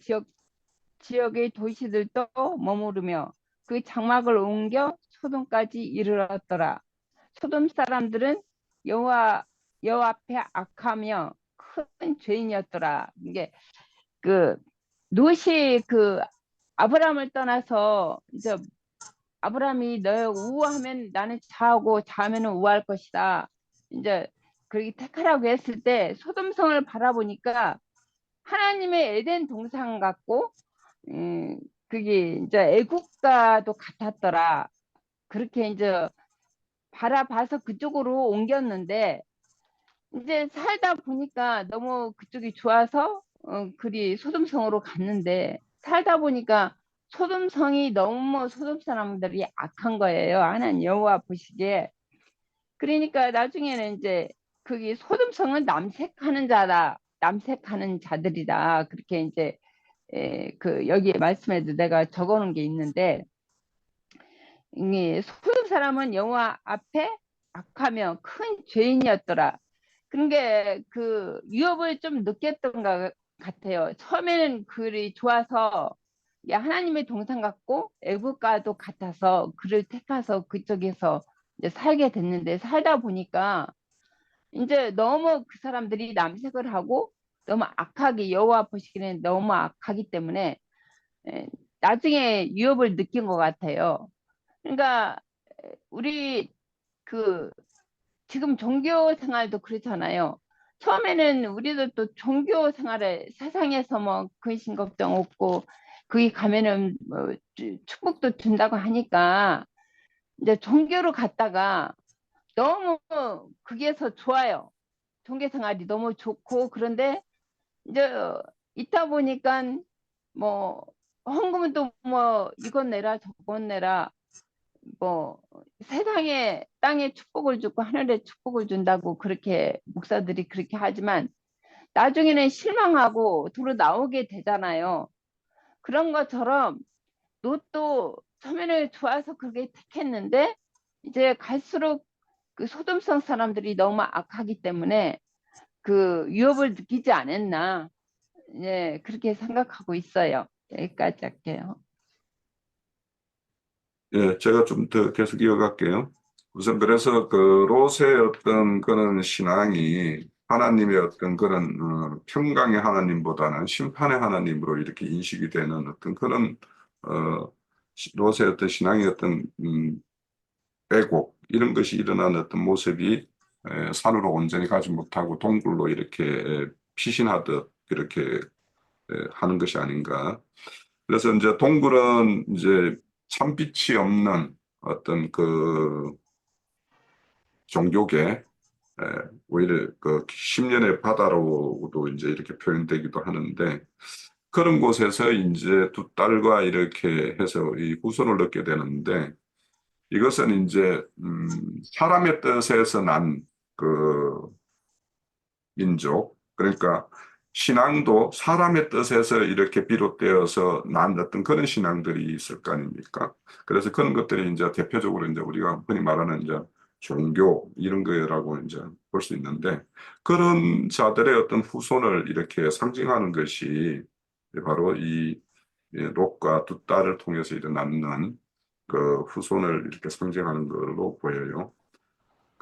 S4: 지역의 도시들도 머무르며 그 장막을 옮겨 소돔까지 이르렀더라. 소돔 사람들은 여호와 앞에 악하며 큰 죄인이었더라. 이게 그 롯이 그 아브라함을 떠나서 이제 아브라함이 너 우하면 나는 좌하고 좌하면은 우할 것이다. 이제 그렇게 택하라고 했을 때 소돔성을 바라보니까 하나님의 에덴 동산 같고 그게 이제 애국가도 같았더라. 그렇게 이제 바라봐서 그쪽으로 옮겼는데 이제 살다 보니까 너무 그쪽이 좋아서 그리 소돔성으로 갔는데 살다 보니까 소돔성이 너무 소돔 사람들이 악한 거예요. 하나님 여호와 보시기에. 그러니까 나중에는 이제 거기 소돔성은 남색하는 자다. 남색하는 자들이다. 그렇게 이제 그 여기에 말씀에도 내가 적어놓은 게 있는데 이 소돔 사람은 여호와 앞에 악하며 큰 죄인이었더라. 그게 그 유업을 좀 느꼈던 것 같아요. 처음에는 그리 좋아서 이게 하나님의 동산 같고 애국가도 같아서 그를 택해서 그쪽에서 이제 살게 됐는데 살다 보니까 이제 너무 그 사람들이 남색을 하고 너무 악하게 여호와 보시기에는 너무 악하기 때문에 에, 나중에 유업을 느낀 것 같아요. 그러니까 우리 그 지금 종교 생활도 그렇잖아요. 처음에는 우리도 또 종교 생활에 세상에서 뭐 근심 걱정 없고 거기 가면은 뭐 축복도 준다고 하니까 이제 종교로 갔다가 너무 거기에서 좋아요. 종교 생활이 너무 좋고 그런데 이제 있다 보니까 뭐 헌금은 또 뭐 이것 내라 저것 내라 뭐 세상에 땅에 축복을 주고 하늘에 축복을 준다고 그렇게 목사들이 그렇게 하지만 나중에는 실망하고 도로 나오게 되잖아요. 그런 것처럼 롯도 처음에는 좋아서 그렇게 택했는데 이제 갈수록 그 소돔성 사람들이 너무 악하기 때문에 그 위협을 느끼지 않았나. 예, 그렇게 생각하고 있어요. 여기까지 할게요.
S1: 예, 제가 좀 더 계속 이어갈게요. 우선 그래서 그 롯의 어떤 그런 신앙이 하나님의 어떤 그런 평강의 하나님보다는 심판의 하나님으로 이렇게 인식이 되는 어떤 그런 롯의 어떤 신앙의 어떤 왜곡 이런 것이 일어나는 어떤 모습이 산으로 온전히 가지 못하고 동굴로 이렇게 피신하듯 이렇게 하는 것이 아닌가. 그래서 이제 동굴은 이제 참빛이 없는 어떤 그 종교계 오히려 그 10년의 바다로도 이제 이렇게 표현되기도 하는데 그런 곳에서 이제 두 딸과 이렇게 해서 이 후손을 얻게 되는데 이것은 이제 사람의 뜻에서 난 그 민족 그러니까 신앙도 사람의 뜻에서 이렇게 비롯되어서 난 어떤 그런 신앙들이 있을 거 아닙니까? 그래서 그런 것들이 이제 대표적으로 이제 우리가 흔히 말하는 이제 종교 이런 거라고 이제 볼 수 있는데 그런 자들의 어떤 후손을 이렇게 상징하는 것이 바로 이 롯과 두 딸을 통해서 일어나는 그 후손을 이렇게 상징하는 걸로 보여요.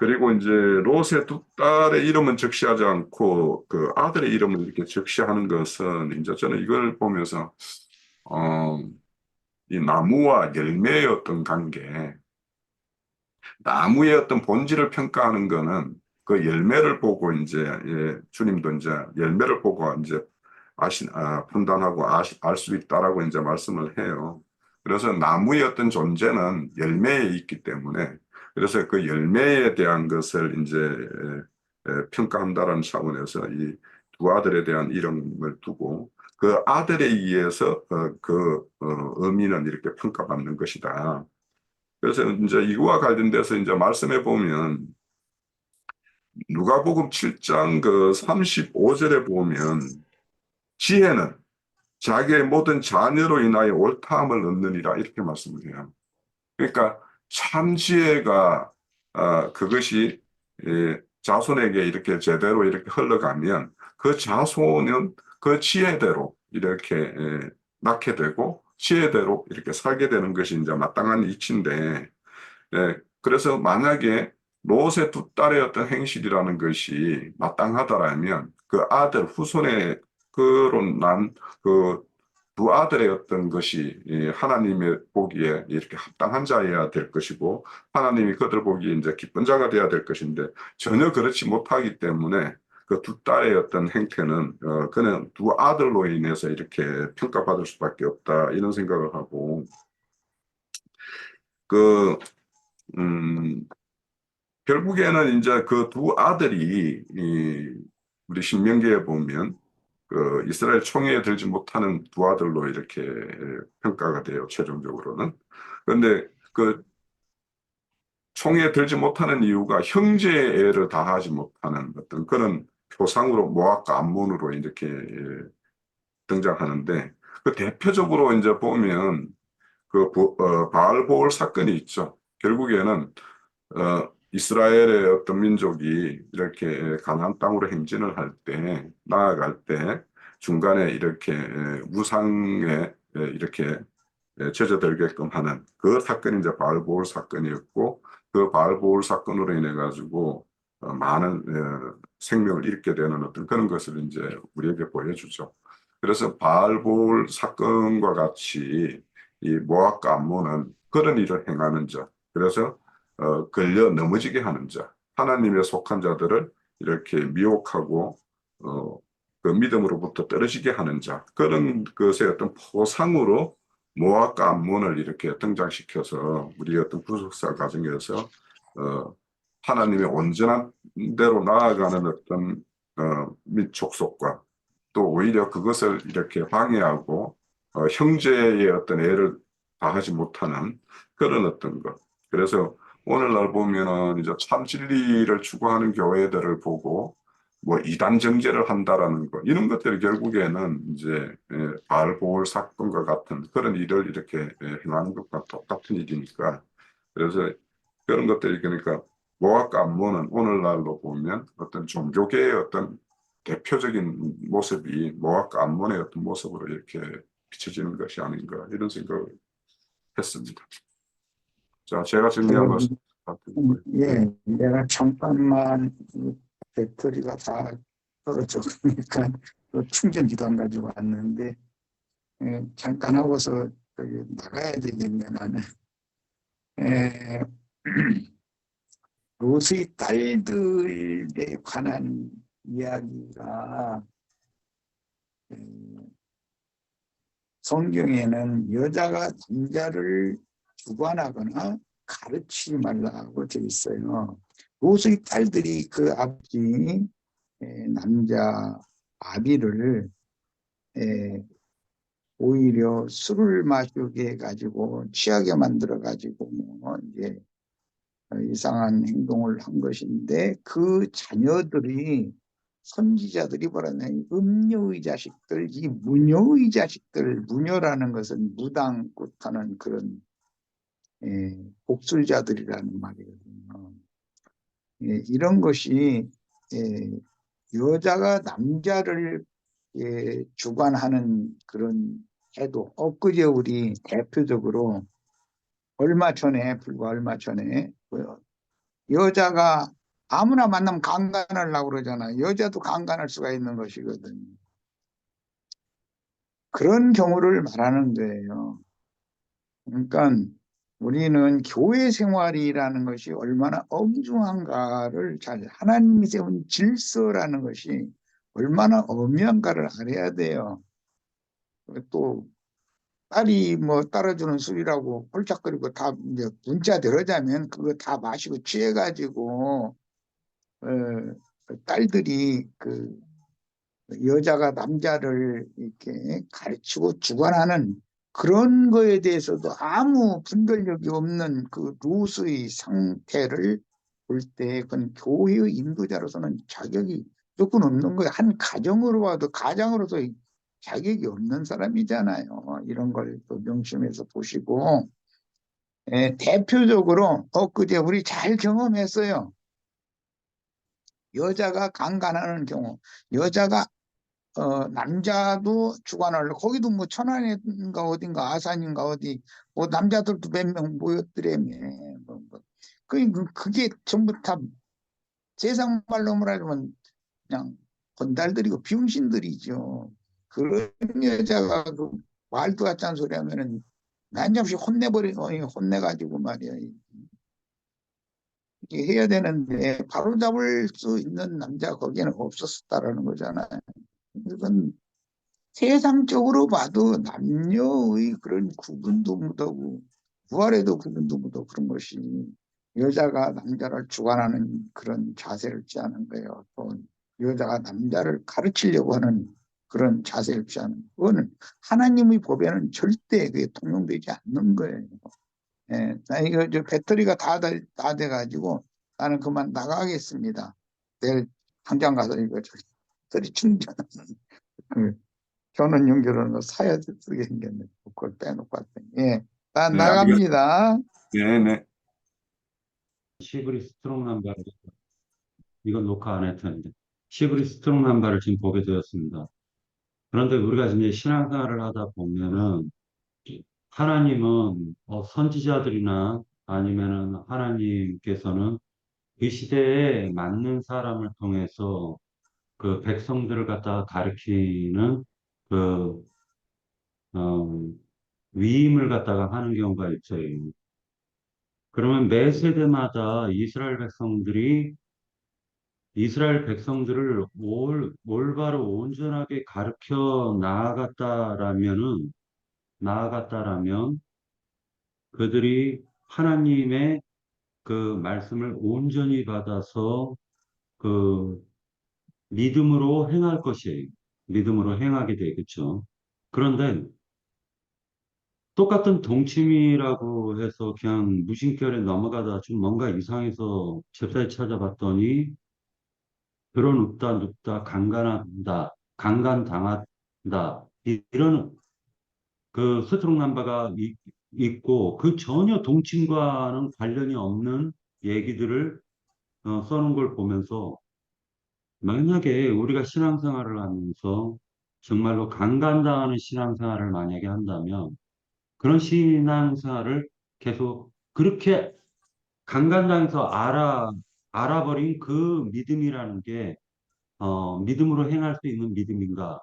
S1: 그리고 이제 롯의 두 딸의 이름은 적시하지 않고 그 아들의 이름을 이렇게 적시하는 것은 이제 저는 이걸 보면서 이 나무와 열매의 어떤 관계, 나무의 어떤 본질을 평가하는 거는 그 열매를 보고 이제 주님도 이제 열매를 보고 이제 판단하고 알 수 있다라고 이제 말씀을 해요. 그래서 나무의 어떤 존재는 열매에 있기 때문에 그래서 그 열매에 대한 것을 이제 평가한다라는 차원에서 이 두 아들에 대한 이름을 두고 그 아들에 의해서 의미는 이렇게 평가받는 것이다. 그래서 이제 이거와 관련돼서 이제 말씀해 보면 누가복음 7장 그 35절에 보면 지혜는 자기의 모든 자녀로 인하여 옳다함을 얻느니라 이렇게 말씀을 해요. 그러니까 참 지혜가 그것이 자손에게 이렇게 제대로 이렇게 흘러가면 그 자손은 그 지혜대로 이렇게 낳게 되고 지혜대로 이렇게 살게 되는 것이 이제 마땅한 이치인데 그래서 만약에 롯의 두 딸의 어떤 행실이라는 것이 마땅하다라면 그 아들 후손의 그로 난 그 두 아들의 어떤 것이 하나님의 보기에 이렇게 합당한 자여야 될 것이고 하나님이 그들 보기에 이제 기쁜 자가 되어야 될 것인데 전혀 그렇지 못하기 때문에 그 두 딸의 어떤 행태는 그는 두 아들로 인해서 이렇게 평가받을 수밖에 없다 이런 생각을 하고 그 결국에는 이제 그 두 아들이 우리 신명기에 보면 그 이스라엘 총회에 들지 못하는 두 아들로 이렇게 평가가 돼요, 최종적으로는. 그런데 그 총회에 들지 못하는 이유가 형제의 애를 다하지 못하는 어떤 그런 표상으로 모압과 암몬으로 이렇게 등장하는데 그 대표적으로 이제 보면 그 바알보올 사건이 있죠. 결국에는 이스라엘의 어떤 민족이 이렇게 가나안 땅으로 행진을 할 때, 나아갈 때 중간에 이렇게 우상에 이렇게 젖어들게끔 하는 그 사건이 이제 바알보올 사건이었고 그 바알보올 사건으로 인해 가지고 많은 생명을 잃게 되는 어떤 그런 것을 이제 우리에게 보여주죠. 그래서 바알보올 사건과 같이 이 모압과 암몬은 그런 일을 행하는 자, 그래서 걸려 넘어지게 하는 자, 하나님의 속한 자들을 이렇게 미혹하고 그 믿음으로부터 떨어지게 하는 자, 그런 것의 어떤 포상으로 모압과 암몬을 이렇게 등장시켜서 우리 어떤 구속사 과정에서 하나님의 온전한 대로 나아가는 어떤 족속과 또 오히려 그것을 이렇게 방해하고 형제의 어떤 애를 다하지 못하는 그런 어떤 것. 그래서 오늘날 보면은 이제 참 진리를 추구하는 교회들을 보고 뭐 이단 정죄를 한다라는 것 이런 것들이 결국에는 이제 바알보올 사건과 같은 그런 일을 이렇게 행하는 것과 똑같은 일이니까 그래서 그런 것들이 그러니까 모압과 암몬은 오늘날로 보면 어떤 종교계의 어떤 대표적인 모습이 모압과 암몬의 어떤 모습으로 이렇게 비춰지는 것이 아닌가 이런 생각을 했습니다. 자, 제가 정리한 말씀 부탁드리고요.
S6: 예, 내가 잠깐만 이 배터리가 다 떨어져 그러니까 또 충전기도 안 가지고 왔는데 잠깐 하고서 저기 나가야 되겠네 나는. 에, 롯의 딸들에 관한 이야기가 성경에는 여자가 남자를 주관하거나 가르치지 말라고 되어 있어요. 롯의 딸들이 그 아버지 남자 아비를 오히려 술을 마시게 해가지고 취하게 만들어 가지고 이제 이상한 행동을 한 것인데 그 자녀들이 선지자들이 말하는 음녀의 자식들, 이 무녀의 자식들, 무녀라는 것은 무당뜻하는 그런 복술자들이라는 말이거든요. 이런 것이 여자가 남자를 주관하는 그런 해도 엊그제 우리 대표적으로 불과 얼마 전에 여자가 아무나 만나면 강간하려고 그러잖아. 여자도 강간할 수가 있는 것이거든. 그런 경우를 말하는 거예요. 그러니까 우리는 교회 생활이라는 것이 얼마나 엄중한가를 하나님이 세운 질서라는 것이 얼마나 엄연한가를 알아야 돼요. 또 딸이 뭐 따라주는 술이라고 홀짝거리고 다 이제 문자대로 자면 그거 다 마시고 취해가지고 딸들이 그 여자가 남자를 이렇게 가르치고 주관하는 그런 거에 대해서도 아무 분별력이 없는 그 롯의 상태를 볼 때 그건 교회의 인도자로서는 자격이 조금 없는 거예요. 한 가정으로 와도 가장으로서 자격이 없는 사람이잖아요. 이런 걸 또 명심해서 보시고 대표적으로 엊그제 우리 잘 경험했어요. 여자가 강간하는 경우 여자가 남자도 주관하려 거기도 뭐 천안인가 어딘가 아산인가 어디 뭐 남자들도 몇 명 모였더라며 뭐 그게 전부 다 세상 말로 말하자면 그냥 건달들이고 병신들이죠. 그런 여자가 그 말도 같지 않은 소리 하면은 난잡시 혼내가지고 말이야. 이게 해야 되는데 바로 잡을 수 있는 남자가 거기에는 없었다라는 거잖아요. 이건 세상적으로 봐도 남녀의 그런 구분도 못하고 부활에도 구분도 못하고 그런 것이 여자가 남자를 주관하는 그런 자세를 취하는 거예요. 또 여자가 남자를 가르치려고 하는 그런 자세를 취하는 그거는 하나님의 법에는 절대 그게 통용되지 않는 거예요. 예, 나 이거 저 배터리가 다 돼가지고 나는 그만 나가겠습니다. 내일 당장 가서 이거 저 배터리 충전하는 그 전원 연결하는 거 사야 쓰게 생겼네. 그걸 빼놓고 왔더니. 예, 나
S1: 네, 알겠습니다.
S6: 나갑니다.
S1: 네, 네.
S2: 시브리 스트롱 남발, 이건 녹화 안 할 텐데. 시브리 스트롱 남발을 지금 보게 되었습니다. 그런데 우리가 이제 신앙생활을 하다 보면은 하나님은 선지자들이나 아니면은 하나님께서는 그 시대에 맞는 사람을 통해서 그 백성들을 갖다가 가르치는 그, 어, 위임을 갖다가 하는 경우가 있어요. 그러면 매 세대마다 이스라엘 백성들을 올바로 온전하게 가르쳐 나아갔다라면 그들이 하나님의 그 말씀을 온전히 받아서 그 믿음으로 행할 것이에요. 믿음으로 행하게 되겠죠. 그런데 똑같은 동치미라고 해서 그냥 무심결에 넘어가다 좀 뭔가 이상해서 잽싸게 찾아봤더니 그런 눕다 눕다 강간한다 강간당한다 이런 그 스트롱 남바가 있고 그 전혀 동침과는 관련이 없는 얘기들을 써놓은 걸 보면서 만약에 우리가 신앙생활을 하면서 정말로 강간당하는 신앙생활을 만약에 한다면 그런 신앙생활을 계속 그렇게 강간당해서 알아버린 그 믿음이라는 게 믿음으로 행할 수 있는 믿음인가?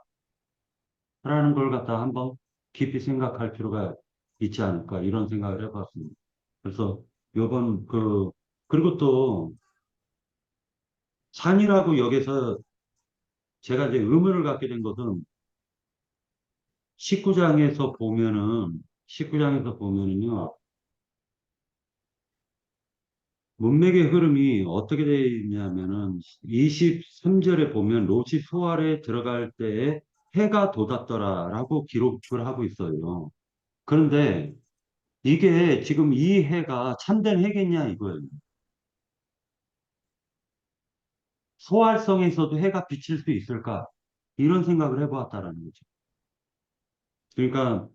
S2: 라는 걸 갖다 한번 깊이 생각할 필요가 있지 않을까, 이런 생각을 해봤습니다. 그래서 요번 그리고 또 산이라고 여기서 제가 이제 의문을 갖게 된 것은 19장에서 보면은요, 문맥의 흐름이 어떻게 되어 있냐면은 23절에 보면 롯이 수알에 들어갈 때에 해가 돋았더라라고 기록을 하고 있어요. 그런데 이게 지금 이 해가 참된 해겠냐 이거예요. 소활성에서도 해가 비칠 수 있을까? 이런 생각을 해보았다라는 거죠. 그러니까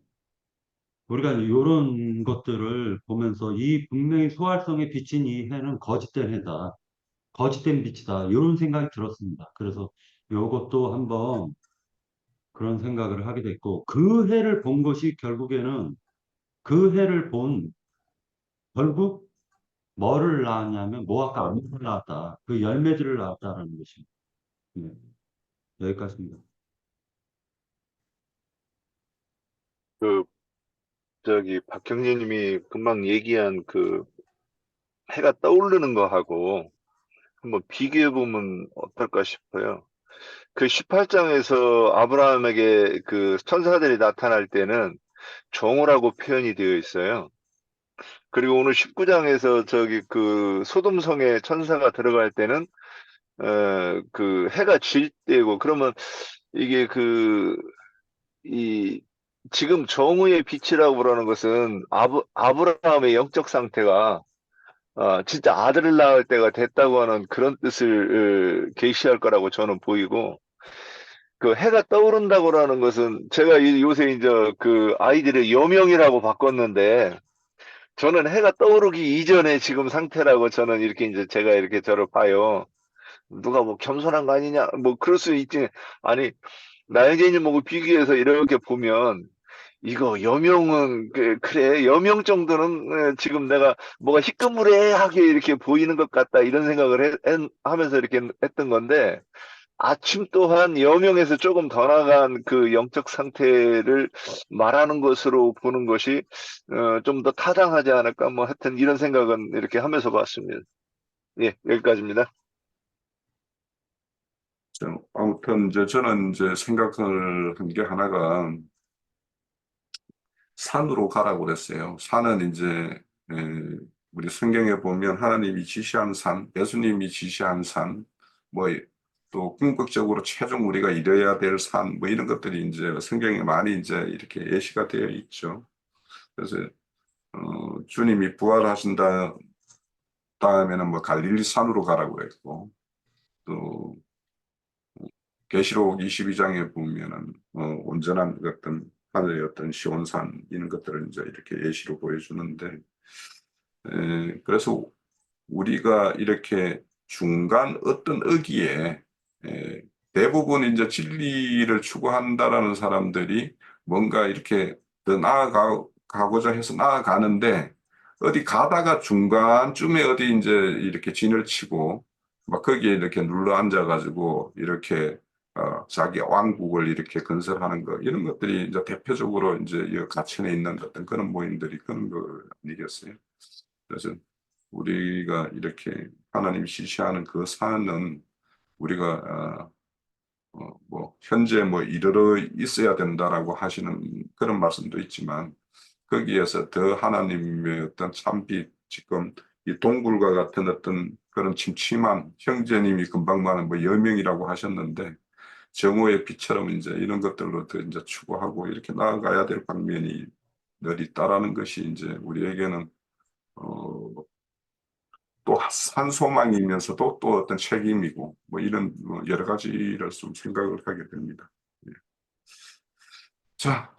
S2: 우리가 이런 것들을 보면서 이 분명히 소활성에 비친 이 해는 거짓된 해다. 거짓된 빛이다. 이런 생각이 들었습니다. 그래서 이것도 한번 그런 생각을 하게 됐고, 그 해를 본 것이 결국에는 그 해를 본, 결국 뭐를 낳았냐면, 뭐아까 안목을 낳았다. 그 열매들을 낳았다라는 것입니다. 네, 여기까지입니다.
S5: 그 저기 박형제님이 금방 얘기한 그 해가 떠오르는 거하고 한번 비교해 보면 어떨까 싶어요. 그 18장에서 아브라함에게 그 천사들이 나타날 때는 정오라고 표현이 되어 있어요. 그리고 오늘 19장에서 저기 그 소돔성에 천사가 들어갈 때는 그 해가 질 때고, 그러면 이게 이 지금 정오의 빛이라고 그러는 것은 아브라함의 영적 상태가 진짜 아들을 낳을 때가 됐다고 하는 그런 뜻을 계시할 거라고 저는 보이고, 그 해가 떠오른다고 하는 것은 제가 요새 이제 그 아이들의 여명이라고 바꿨는데, 저는 해가 떠오르기 이전에 지금 상태라고 저는 이렇게 이제 제가 이렇게 저를 봐요. 누가 뭐 겸손한 거 아니냐, 뭐 그럴 수 있지. 아니, 나영재님 보고 비교해서 이렇게 보면 이거 여명은 그래 여명 정도는 지금 내가 뭐가 희끄무레하게 이렇게 보이는 것 같다 이런 생각을 하면서 이렇게 했던 건데 아침 또한 여명에서 조금 더 나간 그 영적 상태를 말하는 것으로 보는 것이 좀 더 타당하지 않을까 뭐 하여튼 이런 생각은 이렇게 하면서 봤습니다. 예, 여기까지입니다.
S1: 아무튼 이제 저는 이제 생각을 한 게 하나가 산으로 가라고 그랬어요. 산은 이제 우리 성경에 보면 하나님이 지시한 산, 예수님이 지시한 산, 뭐 또 궁극적으로 최종 우리가 이뤄야 될 산, 뭐 이런 것들이 이제 성경에 많이 이제 이렇게 예시가 되어 있죠. 그래서 주님이 부활하신다 다음에는 뭐 갈릴리 산으로 가라고 했고 또 계시록 22장에 보면은 온전한 어떤 하늘의 어떤 시온산 이런 것들을 이제 이렇게 예시로 보여주는데 그래서 우리가 이렇게 중간 어떤 어기에 대부분 이제 진리를 추구한다라는 사람들이 뭔가 이렇게 더 나아가고자 해서 나아가는데 어디 가다가 중간쯤에 어디 이제 이렇게 진을 치고 막 거기에 이렇게 눌러 앉아가지고 이렇게 자기 왕국을 이렇게 건설하는 거 이런 것들이 이제 대표적으로 이제 이 가천에 있는 어떤 그런 모임들이 그런 거 아니겠어요? 그래서 우리가 이렇게 하나님이 지시하는 그 산은 우리가 뭐 현재 뭐 이르러 있어야 된다라고 하시는 그런 말씀도 있지만 거기에서 더 하나님의 어떤 참빛 지금 이 동굴과 같은 어떤 그런 침침한 형제님이 금방 말한 뭐 여명이라고 하셨는데 정오의 빛처럼 이제 이런 것들로 더 이제 추구하고 이렇게 나아가야 될 방면이 늘 있다라는 것이 이제 우리에게는 또 한 소망이면서도 또 어떤 책임이고 뭐 이런 여러 가지를 좀 생각을 하게 됩니다. 예. 자,